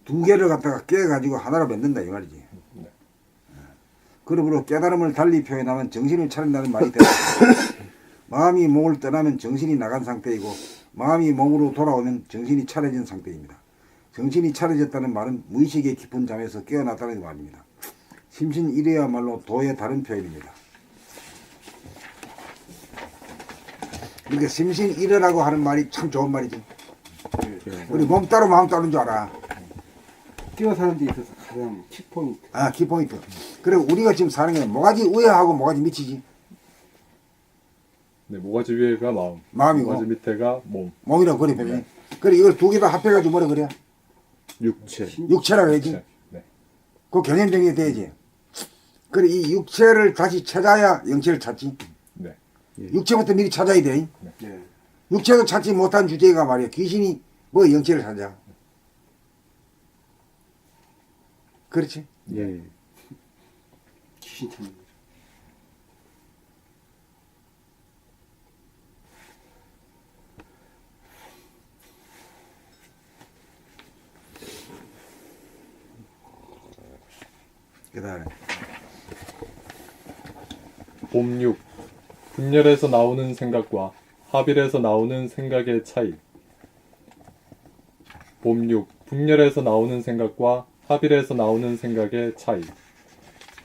두 개를 갖다가 깨가지고 하나로 만든다 이 말이지. 그러므로 깨달음을 달리 표현하면 정신을 차린다는 말이 됩니다. 마음이 몸을 떠나면 정신이 나간 상태이고 마음이 몸으로 돌아오면 정신이 차려진 상태입니다. 정신이 차려졌다는 말은 무의식의 깊은 잠에서 깨어났다는 말입니다. 심신일해야말로 도의 다른 표현입니다. 그러니까 심신일해라고 하는 말이 참 좋은 말이지. 우리 몸 따로 마음 따로인 줄 알아. 뛰어 사는 데 있어서 가장 키포인트. 키포인트. 그래 우리가 지금 사는 게 모가지 위에하고 모가지 밑이지. 네, 모가지 위에가 마음이고 모가지 밑에가 몸. 몸이라고 그래 표현해. 그래 이걸 두 개 다 합해가지고 뭐라 그래? 육체. 육체라고 해야지. 네. 그 개념 정리가 돼야지. 그래 이 육체를 다시 찾아야 영체를 찾지. 네. 육체부터 미리 찾아야 돼. 예. 육체도 찾지 못한 주제가 말이야. 귀신이 뭐 영체를 찾아. 그렇지. 예. 귀신처럼. 그다음에 봄 6. 분열에서 나오는 생각과 합일에서 나오는 생각의 차이. 봄 6. 분열에서 나오는 생각과 합일에서 나오는 생각의 차이.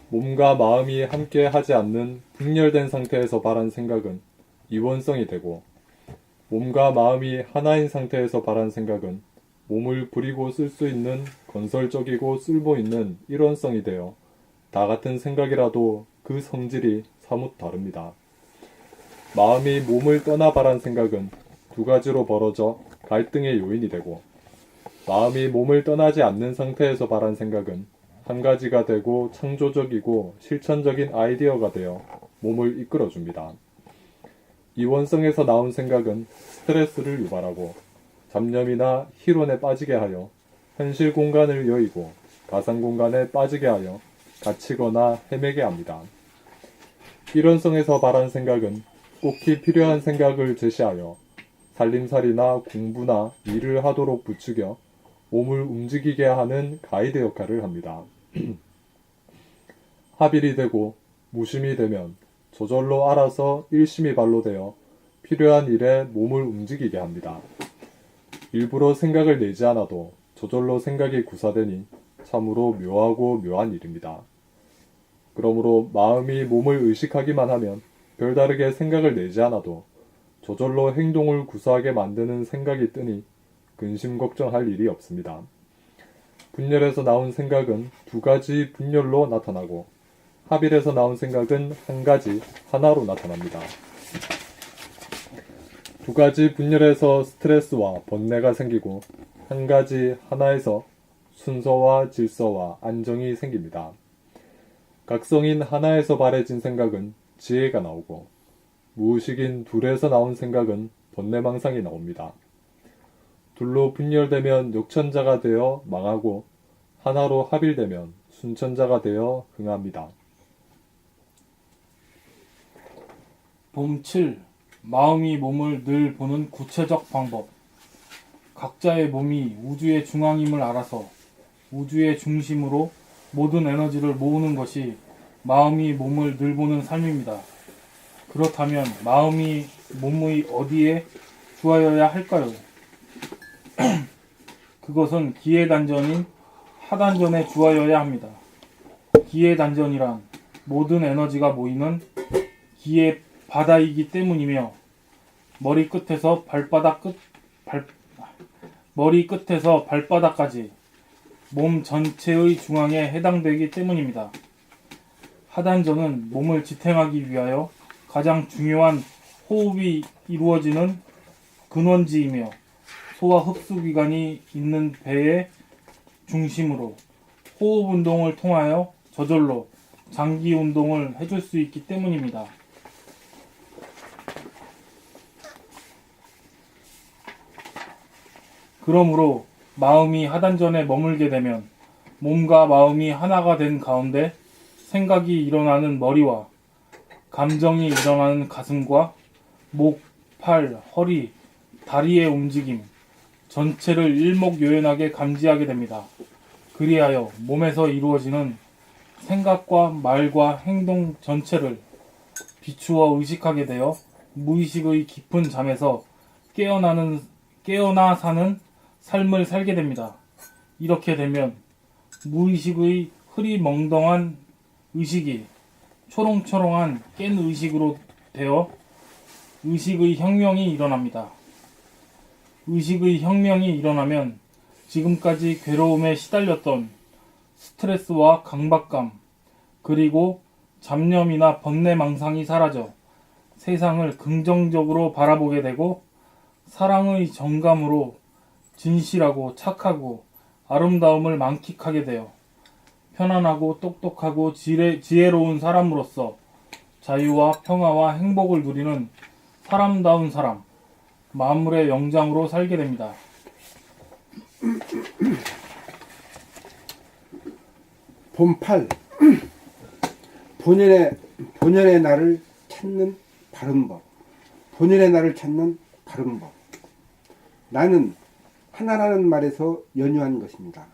몸과 마음이 함께 하지 않는 분열된 상태에서 발한 생각은 이원성이 되고, 몸과 마음이 하나인 상태에서 발한 생각은 몸을 부리고 쓸 수 있는 건설적이고 쓸모 있는 일원성이 되어 다 같은 생각이라도 그 성질이 사뭇 다릅니다. 마음이 몸을 떠나 발한 생각은 두 가지로 벌어져 갈등의 요인이 되고, 마음이 몸을 떠나지 않는 상태에서 발한 생각은 한 가지가 되고 창조적이고 실천적인 아이디어가 되어 몸을 이끌어줍니다. 이원성에서 나온 생각은 스트레스를 유발하고 잡념이나 희론에 빠지게 하여 현실 공간을 여의고 가상 공간에 빠지게 하여 갇히거나 헤매게 합니다. 일원성에서 발한 생각은 꼭히 필요한 생각을 제시하여 살림살이나 공부나 일을 하도록 부추겨 몸을 움직이게 하는 가이드 역할을 합니다. 합일이 되고 무심이 되면 저절로 알아서 일심이 발로 되어 필요한 일에 몸을 움직이게 합니다. 일부러 생각을 내지 않아도 저절로 생각이 구사되니 참으로 묘하고 묘한 일입니다. 그러므로 마음이 몸을 의식하기만 하면 별다르게 생각을 내지 않아도 저절로 행동을 구사하게 만드는 생각이 뜨니 근심 걱정할 일이 없습니다. 분열에서 나온 생각은 두 가지 분열로 나타나고 합일에서 나온 생각은 한 가지 하나로 나타납니다. 두 가지 분열에서 스트레스와 번뇌가 생기고 한 가지 하나에서 순서와 질서와 안정이 생깁니다. 각성인 하나에서 발해진 생각은 지혜가 나오고 무의식인 둘에서 나온 생각은 번뇌망상이 나옵니다. 둘로 분열되면 역천자가 되어 망하고 하나로 합일되면 순천자가 되어 흥합니다. 봄 7. 마음이 몸을 늘 보는 구체적 방법. 각자의 몸이 우주의 중앙임을 알아서 우주의 중심으로 모든 에너지를 모으는 것이 마음이 몸을 늘 보는 삶입니다. 그렇다면 마음이 몸의 어디에 주하여야 할까요? 그것은 기회단전인 하단전에 주하여야 합니다. 기회단전이란 모든 에너지가 모이는 기회 바다이기 때문이며 머리 끝에서 발바닥까지 몸 전체의 중앙에 해당되기 때문입니다. 하단전은 몸을 지탱하기 위하여 가장 중요한 호흡이 이루어지는 근원지이며 소화 흡수기관이 있는 배의 중심으로 호흡 운동을 통하여 저절로 장기 운동을 해줄 수 있기 때문입니다. 그러므로 마음이 하단전에 머물게 되면 몸과 마음이 하나가 된 가운데 생각이 일어나는 머리와 감정이 일어나는 가슴과 목, 팔, 허리, 다리의 움직임 전체를 일목요연하게 감지하게 됩니다. 그리하여 몸에서 이루어지는 생각과 말과 행동 전체를 비추어 의식하게 되어 무의식의 깊은 잠에서 깨어나 사는 삶을 살게 됩니다. 이렇게 되면 무의식의 흐리멍덩한 의식이 초롱초롱한 깬 의식으로 되어 의식의 혁명이 일어납니다. 의식의 혁명이 일어나면 지금까지 괴로움에 시달렸던 스트레스와 강박감 그리고 잡념이나 번뇌망상이 사라져 세상을 긍정적으로 바라보게 되고 사랑의 정감으로 진실하고 착하고 아름다움을 만끽하게 되어 편안하고 똑똑하고 지혜로운 사람으로서 자유와 평화와 행복을 누리는 사람다운 사람, 만물의 영장으로 살게 됩니다. 본 8. 본연의 나를 찾는 바른 법. 본연의 나를 찾는 바른 법. 나는 하나라는 말에서 연유한 것입니다.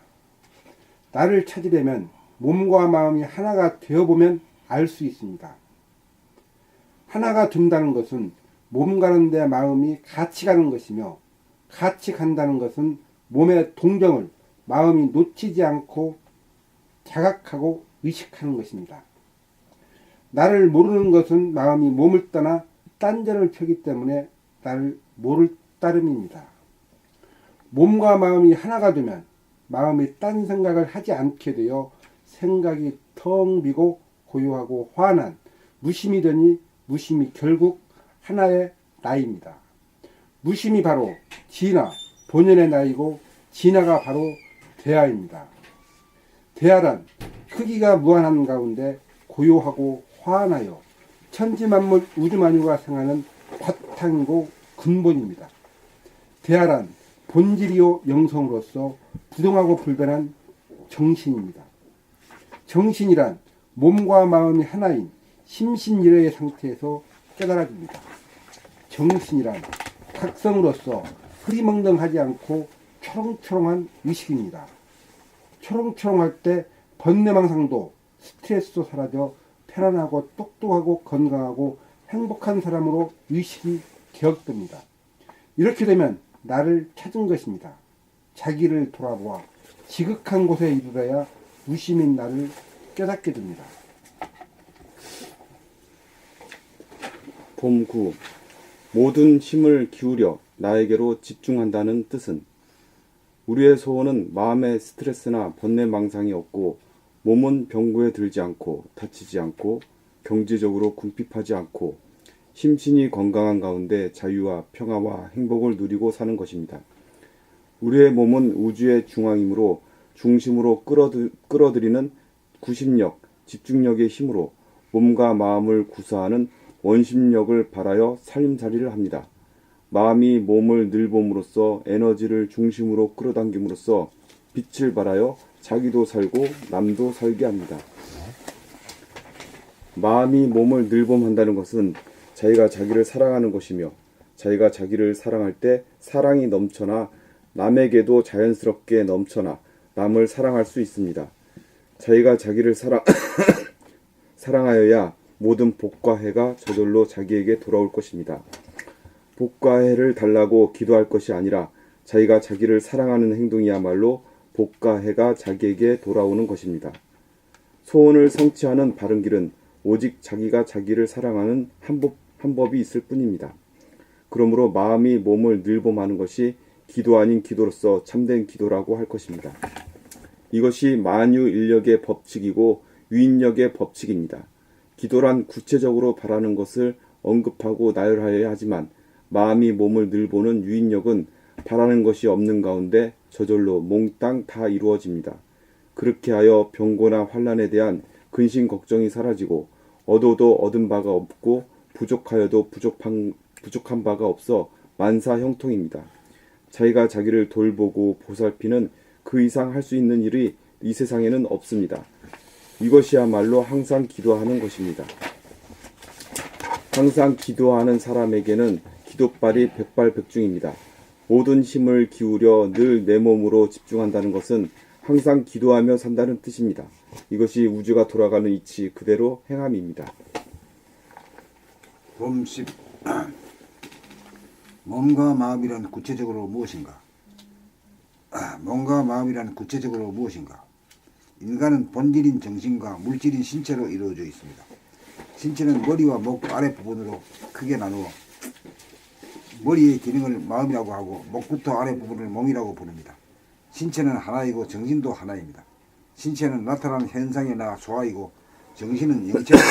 나를 찾으려면 몸과 마음이 하나가 되어보면 알 수 있습니다. 하나가 된다는 것은 몸 가는데 마음이 같이 가는 것이며, 같이 간다는 것은 몸의 동정을 마음이 놓치지 않고 자각하고 의식하는 것입니다. 나를 모르는 것은 마음이 몸을 떠나 딴전을 펴기 때문에 나를 모를 따름입니다. 몸과 마음이 하나가 되면 마음이 딴 생각을 하지 않게 되어 생각이 텅 비고 고요하고 환한 무심이 되니 무심이 결국 하나의 나입니다. 무심이 바로 진화, 본연의 나이고 진화가 바로 대하입니다. 대하란 크기가 무한한 가운데 고요하고 환하여 천지만물 우주만유가 생하는 바탕이고 근본입니다. 대하란 본질이요 영성으로서 부동하고 불변한 정신입니다. 정신이란 몸과 마음이 하나인 심신일의 상태에서 깨달아집니다. 정신이란 각성으로서 흐리멍덩하지 않고 초롱초롱한 의식입니다. 초롱초롱할 때 번뇌망상도 스트레스도 사라져 편안하고 똑똑하고 건강하고 행복한 사람으로 의식이 개혁됩니다. 이렇게 되면 나를 찾은 것입니다. 자기를 돌아보아 지극한 곳에 이르러야 무심인 나를 깨닫게 됩니다. 봄 9. 모든 힘을 기울여 나에게로 집중한다는 뜻은 우리의 소원은 마음의 스트레스나 번뇌망상이 없고 몸은 병고에 들지 않고 다치지 않고 경제적으로 궁핍하지 않고 심신이 건강한 가운데 자유와 평화와 행복을 누리고 사는 것입니다. 우리의 몸은 우주의 중앙이므로 중심으로 끌어들이는 구심력, 집중력의 힘으로 몸과 마음을 구사하는 원심력을 발하여 살림살이를 합니다. 마음이 몸을 늘봄으로써 에너지를 중심으로 끌어당김으로써 빛을 발하여 자기도 살고 남도 살게 합니다. 마음이 몸을 늘봄한다는 것은 자기가 자기를 사랑하는 것이며 자기가 자기를 사랑할 때 사랑이 넘쳐나 남에게도 자연스럽게 넘쳐나 남을 사랑할 수 있습니다. 자기가 자기를 사랑하여야 모든 복과 해가 저절로 자기에게 돌아올 것입니다. 복과 해를 달라고 기도할 것이 아니라 자기가 자기를 사랑하는 행동이야말로 복과 해가 자기에게 돌아오는 것입니다. 소원을 성취하는 바른 길은 오직 자기가 자기를 사랑하는 한 법이 있을 뿐입니다. 그러므로 마음이 몸을 늘봄하는 것이 기도 아닌 기도로서 참된 기도라고 할 것입니다. 이것이 만유인력의 법칙이고 유인력의 법칙입니다. 기도란 구체적으로 바라는 것을 언급하고 나열하여야 하지만 마음이 몸을 늘보는 유인력은 바라는 것이 없는 가운데 저절로 몽땅 다 이루어집니다. 그렇게 하여 병고나 환난에 대한 근심 걱정이 사라지고 얻어도 얻은 바가 없고 부족하여도 부족한 바가 없어 만사 형통입니다. 자기가 자기를 돌보고 보살피는 그 이상 할 수 있는 일이 이 세상에는 없습니다. 이것이야말로 항상 기도하는 것입니다. 항상 기도하는 사람에게는 기도발이 백발백중입니다. 모든 힘을 기울여 늘 내 몸으로 집중한다는 것은 항상 기도하며 산다는 뜻입니다. 이것이 우주가 돌아가는 이치 그대로 행함입니다. 봄 10. 몸과 마음이란 구체적으로 무엇인가? 몸과 마음이란 구체적으로 무엇인가? 인간은 본질인 정신과 물질인 신체로 이루어져 있습니다. 신체는 머리와 목 아랫부분으로 크게 나누어 머리의 기능을 마음이라고 하고 목부터 아랫부분을 몸이라고 부릅니다. 신체는 하나이고 정신도 하나입니다. 신체는 나타나는 현상이나 소화이고 정신은 영체로서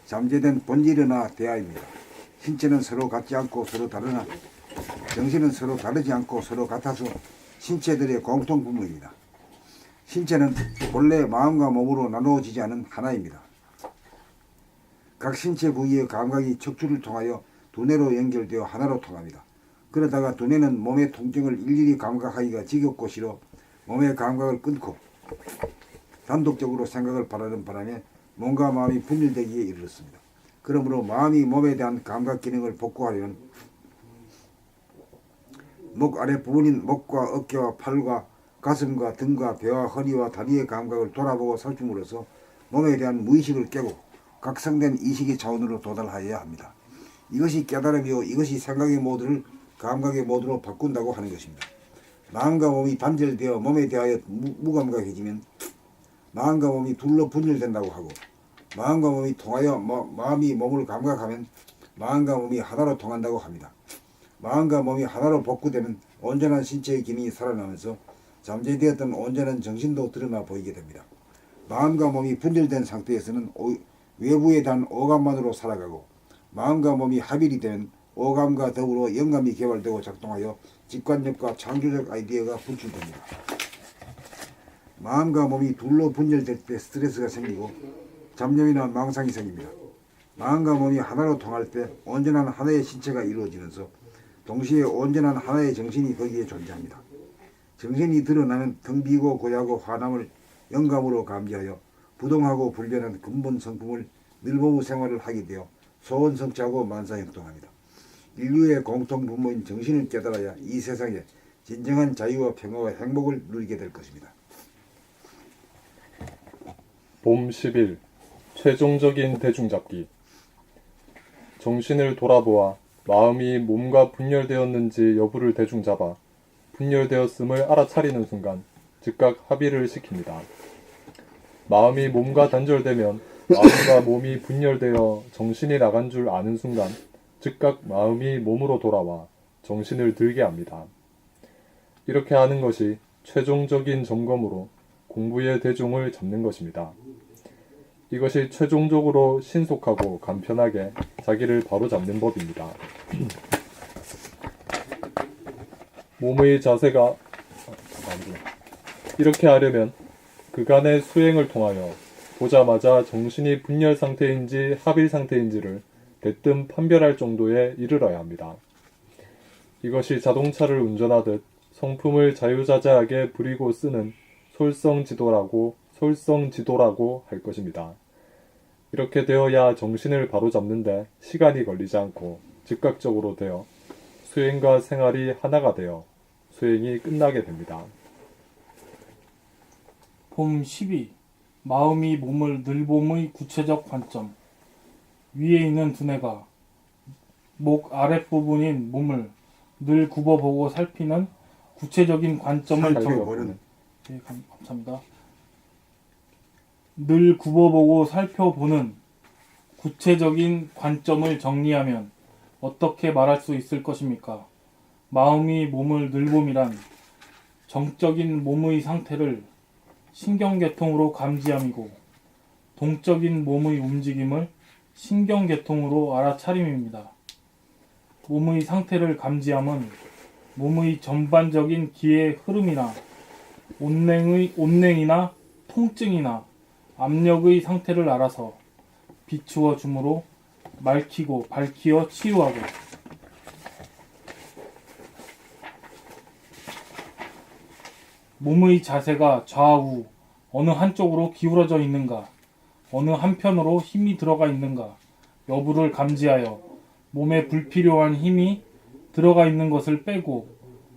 잠재된 본질이나 대하입니다. 신체는 서로 같지 않고 서로 다르나 정신은 서로 다르지 않고 서로 같아서 신체들의 공통분모입니다. 신체는 본래 마음과 몸으로 나누어지지 않은 하나입니다. 각 신체 부위의 감각이 척추를 통하여 두뇌로 연결되어 하나로 통합니다. 그러다가 두뇌는 몸의 통증을 일일이 감각하기가 지겹고 싫어 몸의 감각을 끊고 단독적으로 생각을 바라는 바람에 몸과 마음이 분열되기에 이르렀습니다. 그러므로 마음이 몸에 대한 감각 기능을 복구하려면 목 아래 부분인 목과 어깨와 팔과 가슴과 등과 배와 허리와 다리의 감각을 돌아보고 살핌으로써 몸에 대한 무의식을 깨고 각성된 이식의 차원으로 도달하여야 합니다. 이것이 깨달음이요 이것이 생각의 모드를 감각의 모드로 바꾼다고 하는 것입니다. 마음과 몸이 단절되어 몸에 대하여 무감각해지면 마음과 몸이 둘로 분열된다고 하고, 마음과 몸이 통하여 마음이 몸을 감각하면 마음과 몸이 하나로 통한다고 합니다. 마음과 몸이 하나로 복구되면 온전한 신체의 기능이 살아나면서 잠재되었던 온전한 정신도 드러나 보이게 됩니다. 마음과 몸이 분열된 상태에서는 외부에 대한 오감만으로 살아가고, 마음과 몸이 합일이 되면 오감과 더불어 영감이 개발되고 작동하여 직관력과 창조적 아이디어가 분출됩니다. 마음과 몸이 둘로 분열될 때 스트레스가 생기고 잡념이나 망상이 생깁니다. 마음과 몸이 하나로 통할 때 온전한 하나의 신체가 이루어지면서 동시에 온전한 하나의 정신이 거기에 존재합니다. 정신이 드러나면 텅 비고 고야고 화남을 영감으로 감지하여 부동하고 불변한 근본 성품을 늘보무 생활을 하게 되어 소원성취하고 만사형통합니다. 인류의 공통분모인 정신을 깨달아야 이 세상에 진정한 자유와 평화와 행복을 누리게 될 것입니다. 봄 10일 최종적인 대중잡기. 정신을 돌아보아 마음이 몸과 분열되었는지 여부를 대중잡아 분열되었음을 알아차리는 순간 즉각 합의를 시킵니다. 마음이 몸과 단절되면 마음과 몸이 분열되어 정신이 나간 줄 아는 순간 즉각 마음이 몸으로 돌아와 정신을 들게 합니다. 이렇게 하는 것이 최종적인 점검으로 공부의 대중을 잡는 것입니다. 이것이 최종적으로 신속하고 간편하게 자기를 바로잡는 법입니다. 몸의 자세가 이렇게 하려면 그간의 수행을 통하여 보자마자 정신이 분열 상태인지 합일 상태인지를 대뜸 판별할 정도에 이르러야 합니다. 이것이 자동차를 운전하듯 성품을 자유자재하게 부리고 쓰는 솔성지도라고 할 것입니다. 이렇게 되어야 정신을 바로잡는데 시간이 걸리지 않고 즉각적으로 되어 수행과 생활이 하나가 되어 수행이 끝나게 됩니다. 봄 12. 마음이 몸을 늘봄의 구체적 관점. 위에 있는 두뇌가 목 아랫부분인 몸을 늘 굽어보고 살피는 구체적인 관점을 살펴보는. 네, 감사합니다. 늘 굽어보고 살펴보는 구체적인 관점을 정리하면 어떻게 말할 수 있을 것입니까? 마음이 몸을 늘봄이란 정적인 몸의 상태를 신경계통으로 감지함이고 동적인 몸의 움직임을 신경계통으로 알아차림입니다. 몸의 상태를 감지함은 몸의 전반적인 기의 흐름이나 온냉이나 통증이나 압력의 상태를 알아서 비추어 주므로 맑히고 밝히어 치유하고 몸의 자세가 좌우 어느 한쪽으로 기울어져 있는가, 어느 한편으로 힘이 들어가 있는가 여부를 감지하여 몸에 불필요한 힘이 들어가 있는 것을 빼고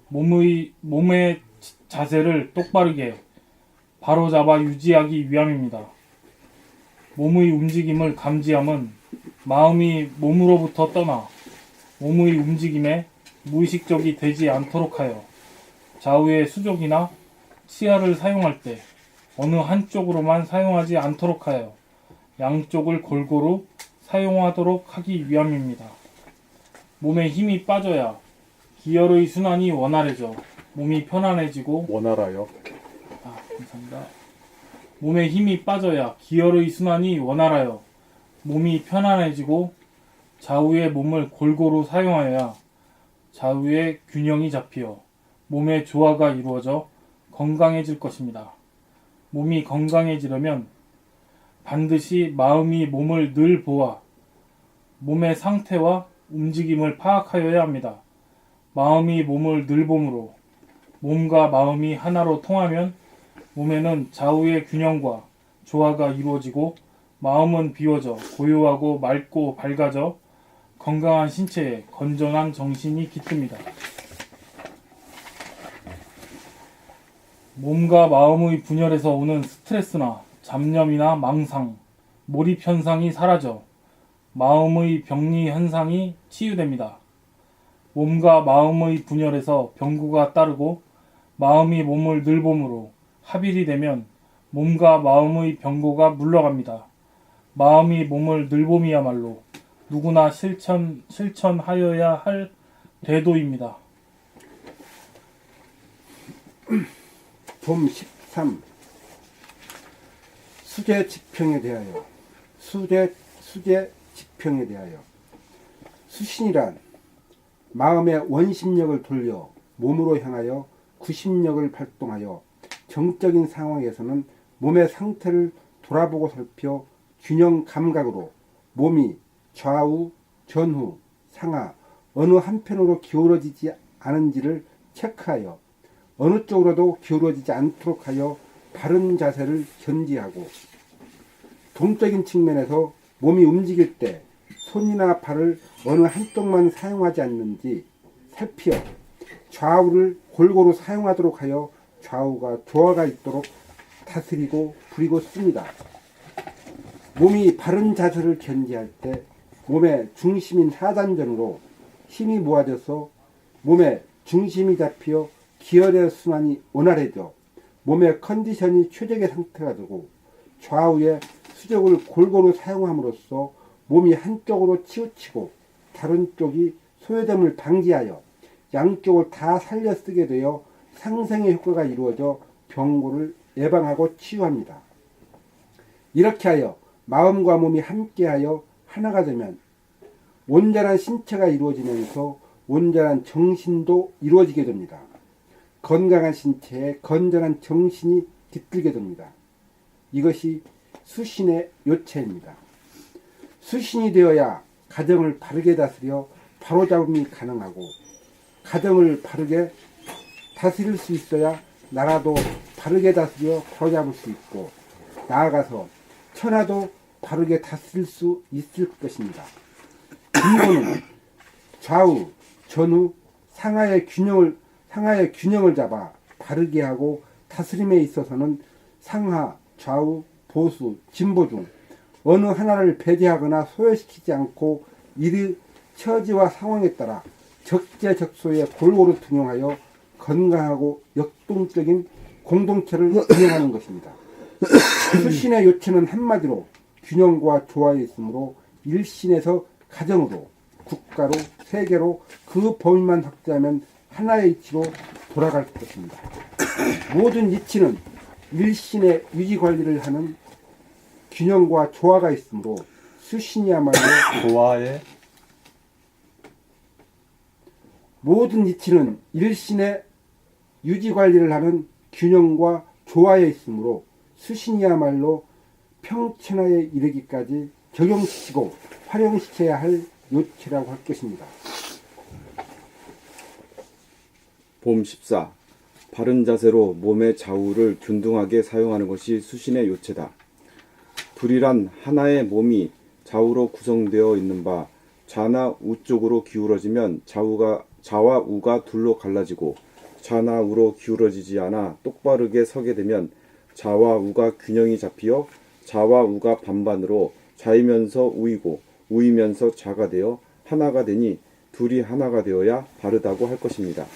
몸의 자세를 똑바르게 바로잡아 유지하기 위함입니다. 몸의 움직임을 감지함은 마음이 몸으로부터 떠나 몸의 움직임에 무의식적이 되지 않도록 하여 좌우의 수족이나 치아를 사용할 때 어느 한쪽으로만 사용하지 않도록 하여 양쪽을 골고루 사용하도록 하기 위함입니다. 몸에 힘이 빠져야 기혈의 순환이 원활해져 몸이 편안해지고 원활하여 감사합니다. 몸에 힘이 빠져야 기혈의 순환이 원활하여 몸이 편안해지고 좌우의 몸을 골고루 사용하여야 좌우의 균형이 잡히어 몸의 조화가 이루어져 건강해질 것입니다. 몸이 건강해지려면 반드시 마음이 몸을 늘 보아 몸의 상태와 움직임을 파악하여야 합니다. 마음이 몸을 늘 봄으로 몸과 마음이 하나로 통하면 몸에는 좌우의 균형과 조화가 이루어지고 마음은 비워져 고요하고 맑고 밝아져 건강한 신체에 건전한 정신이 깃듭니다. 몸과 마음의 분열에서 오는 스트레스나 잡념이나 망상, 몰입 현상이 사라져 마음의 병리 현상이 치유됩니다. 몸과 마음의 분열에서 병구가 따르고 마음이 몸을 늘봄으로 합일이 되면 몸과 마음의 병고가 물러갑니다. 마음이 몸을 늘봄이야말로 누구나 실천하여야 할 대도입니다. 봄 13. 수재 지평에 대하여. 수재 지평에 대하여. 수신이란 마음의 원심력을 돌려 몸으로 향하여 구심력을 발동하여 정적인 상황에서는 몸의 상태를 돌아보고 살펴 균형 감각으로 몸이 좌우, 전후, 상하 어느 한편으로 기울어지지 않은지를 체크하여 어느 쪽으로도 기울어지지 않도록 하여 바른 자세를 견지하고, 동적인 측면에서 몸이 움직일 때 손이나 발을 어느 한쪽만 사용하지 않는지 살피어 좌우를 골고루 사용하도록 하여 좌우가 조화가 있도록 다스리고 부리고 씁니다. 몸이 바른 자세를 견지할 때 몸의 중심인 하단전으로 힘이 모아져서 몸의 중심이 잡혀 기혈의 순환이 원활해져 몸의 컨디션이 최적의 상태가 되고, 좌우의 수족을 골고루 사용함으로써 몸이 한쪽으로 치우치고 다른 쪽이 소외됨을 방지하여 양쪽을 다 살려 쓰게 되어 상생의 효과가 이루어져 병고를 예방하고 치유합니다. 이렇게 하여 마음과 몸이 함께하여 하나가 되면 온전한 신체가 이루어지면서 온전한 정신도 이루어지게 됩니다. 건강한 신체에 건전한 정신이 깃들게 됩니다. 이것이 수신의 요체입니다. 수신이 되어야 가정을 바르게 다스려 바로잡음이 가능하고, 가정을 바르게 다스릴 수 있어야 나라도 바르게 다스려 바로잡을 수 있고, 나아가서 천하도 바르게 다스릴 수 있을 것입니다. 근본은 좌우, 전후, 상하의 균형을 잡아 바르게 하고 다스림에 있어서는 상하, 좌우, 보수, 진보 중 어느 하나를 배제하거나 소외시키지 않고 이의 처지와 상황에 따라 적재적소에 골고루 등용하여 건강하고 역동적인 공동체를 운영하는 것입니다. 수신의 요체는 한마디로 균형과 조화에 있으므로 일신에서 가정으로, 국가로, 세계로 그 범위만 확대하면 하나의 이치로 돌아갈 것입니다. 모든 이치는 일신의 유지관리를 하는 균형과 조화가 있으므로 수신이야말로 조화의 모든 이치는 일신의 유지관리를 하는 균형과 조화에 있으므로 수신이야말로 평천하에 이르기까지 적용시키고 활용시켜야 할 요체라고 할 것입니다. 봄 14. 바른 자세로 몸의 좌우를 균등하게 사용하는 것이 수신의 요체다. 불이란 하나의 몸이 좌우로 구성되어 있는 바, 좌나 우 쪽으로 기울어지면 좌와 우가 둘로 갈라지고, 좌나 우로 기울어지지 않아 똑바르게 서게 되면 좌와 우가 균형이 잡히어 좌와 우가 반반으로 좌이면서 우이고 우이면서 좌가 되어 하나가 되니 둘이 하나가 되어야 바르다고 할 것입니다.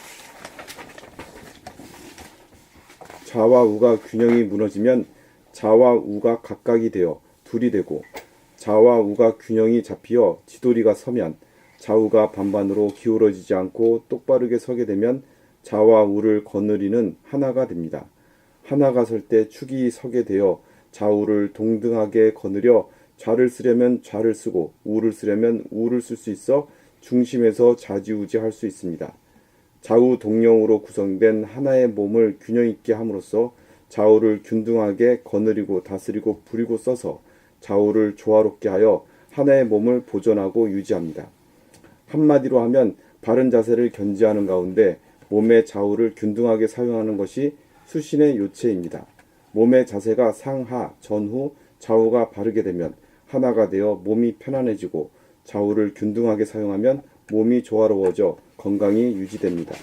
좌와 우가 균형이 무너지면 좌와 우가 각각이 되어 둘이 되고, 좌와 우가 균형이 잡히어 지도리가 서면 좌우가 반반으로 기울어지지 않고 똑바르게 서게 되면 좌와 우를 거느리는 하나가 됩니다. 하나가 설 때 축이 서게 되어 좌우를 동등하게 거느려 좌를 쓰려면 좌를 쓰고 우를 쓰려면 우를 쓸 수 있어 중심에서 좌지우지할 수 있습니다. 좌우 동령으로 구성된 하나의 몸을 균형 있게 함으로써 좌우를 균등하게 거느리고 다스리고 부리고 써서 좌우를 조화롭게 하여 하나의 몸을 보존하고 유지합니다. 한마디로 하면 바른 자세를 견지하는 가운데 몸의 좌우를 균등하게 사용하는 것이 수신의 요체입니다. 몸의 자세가 상하, 전후, 좌우가 바르게 되면 하나가 되어 몸이 편안해지고 좌우를 균등하게 사용하면 몸이 조화로워져 건강이 유지됩니다.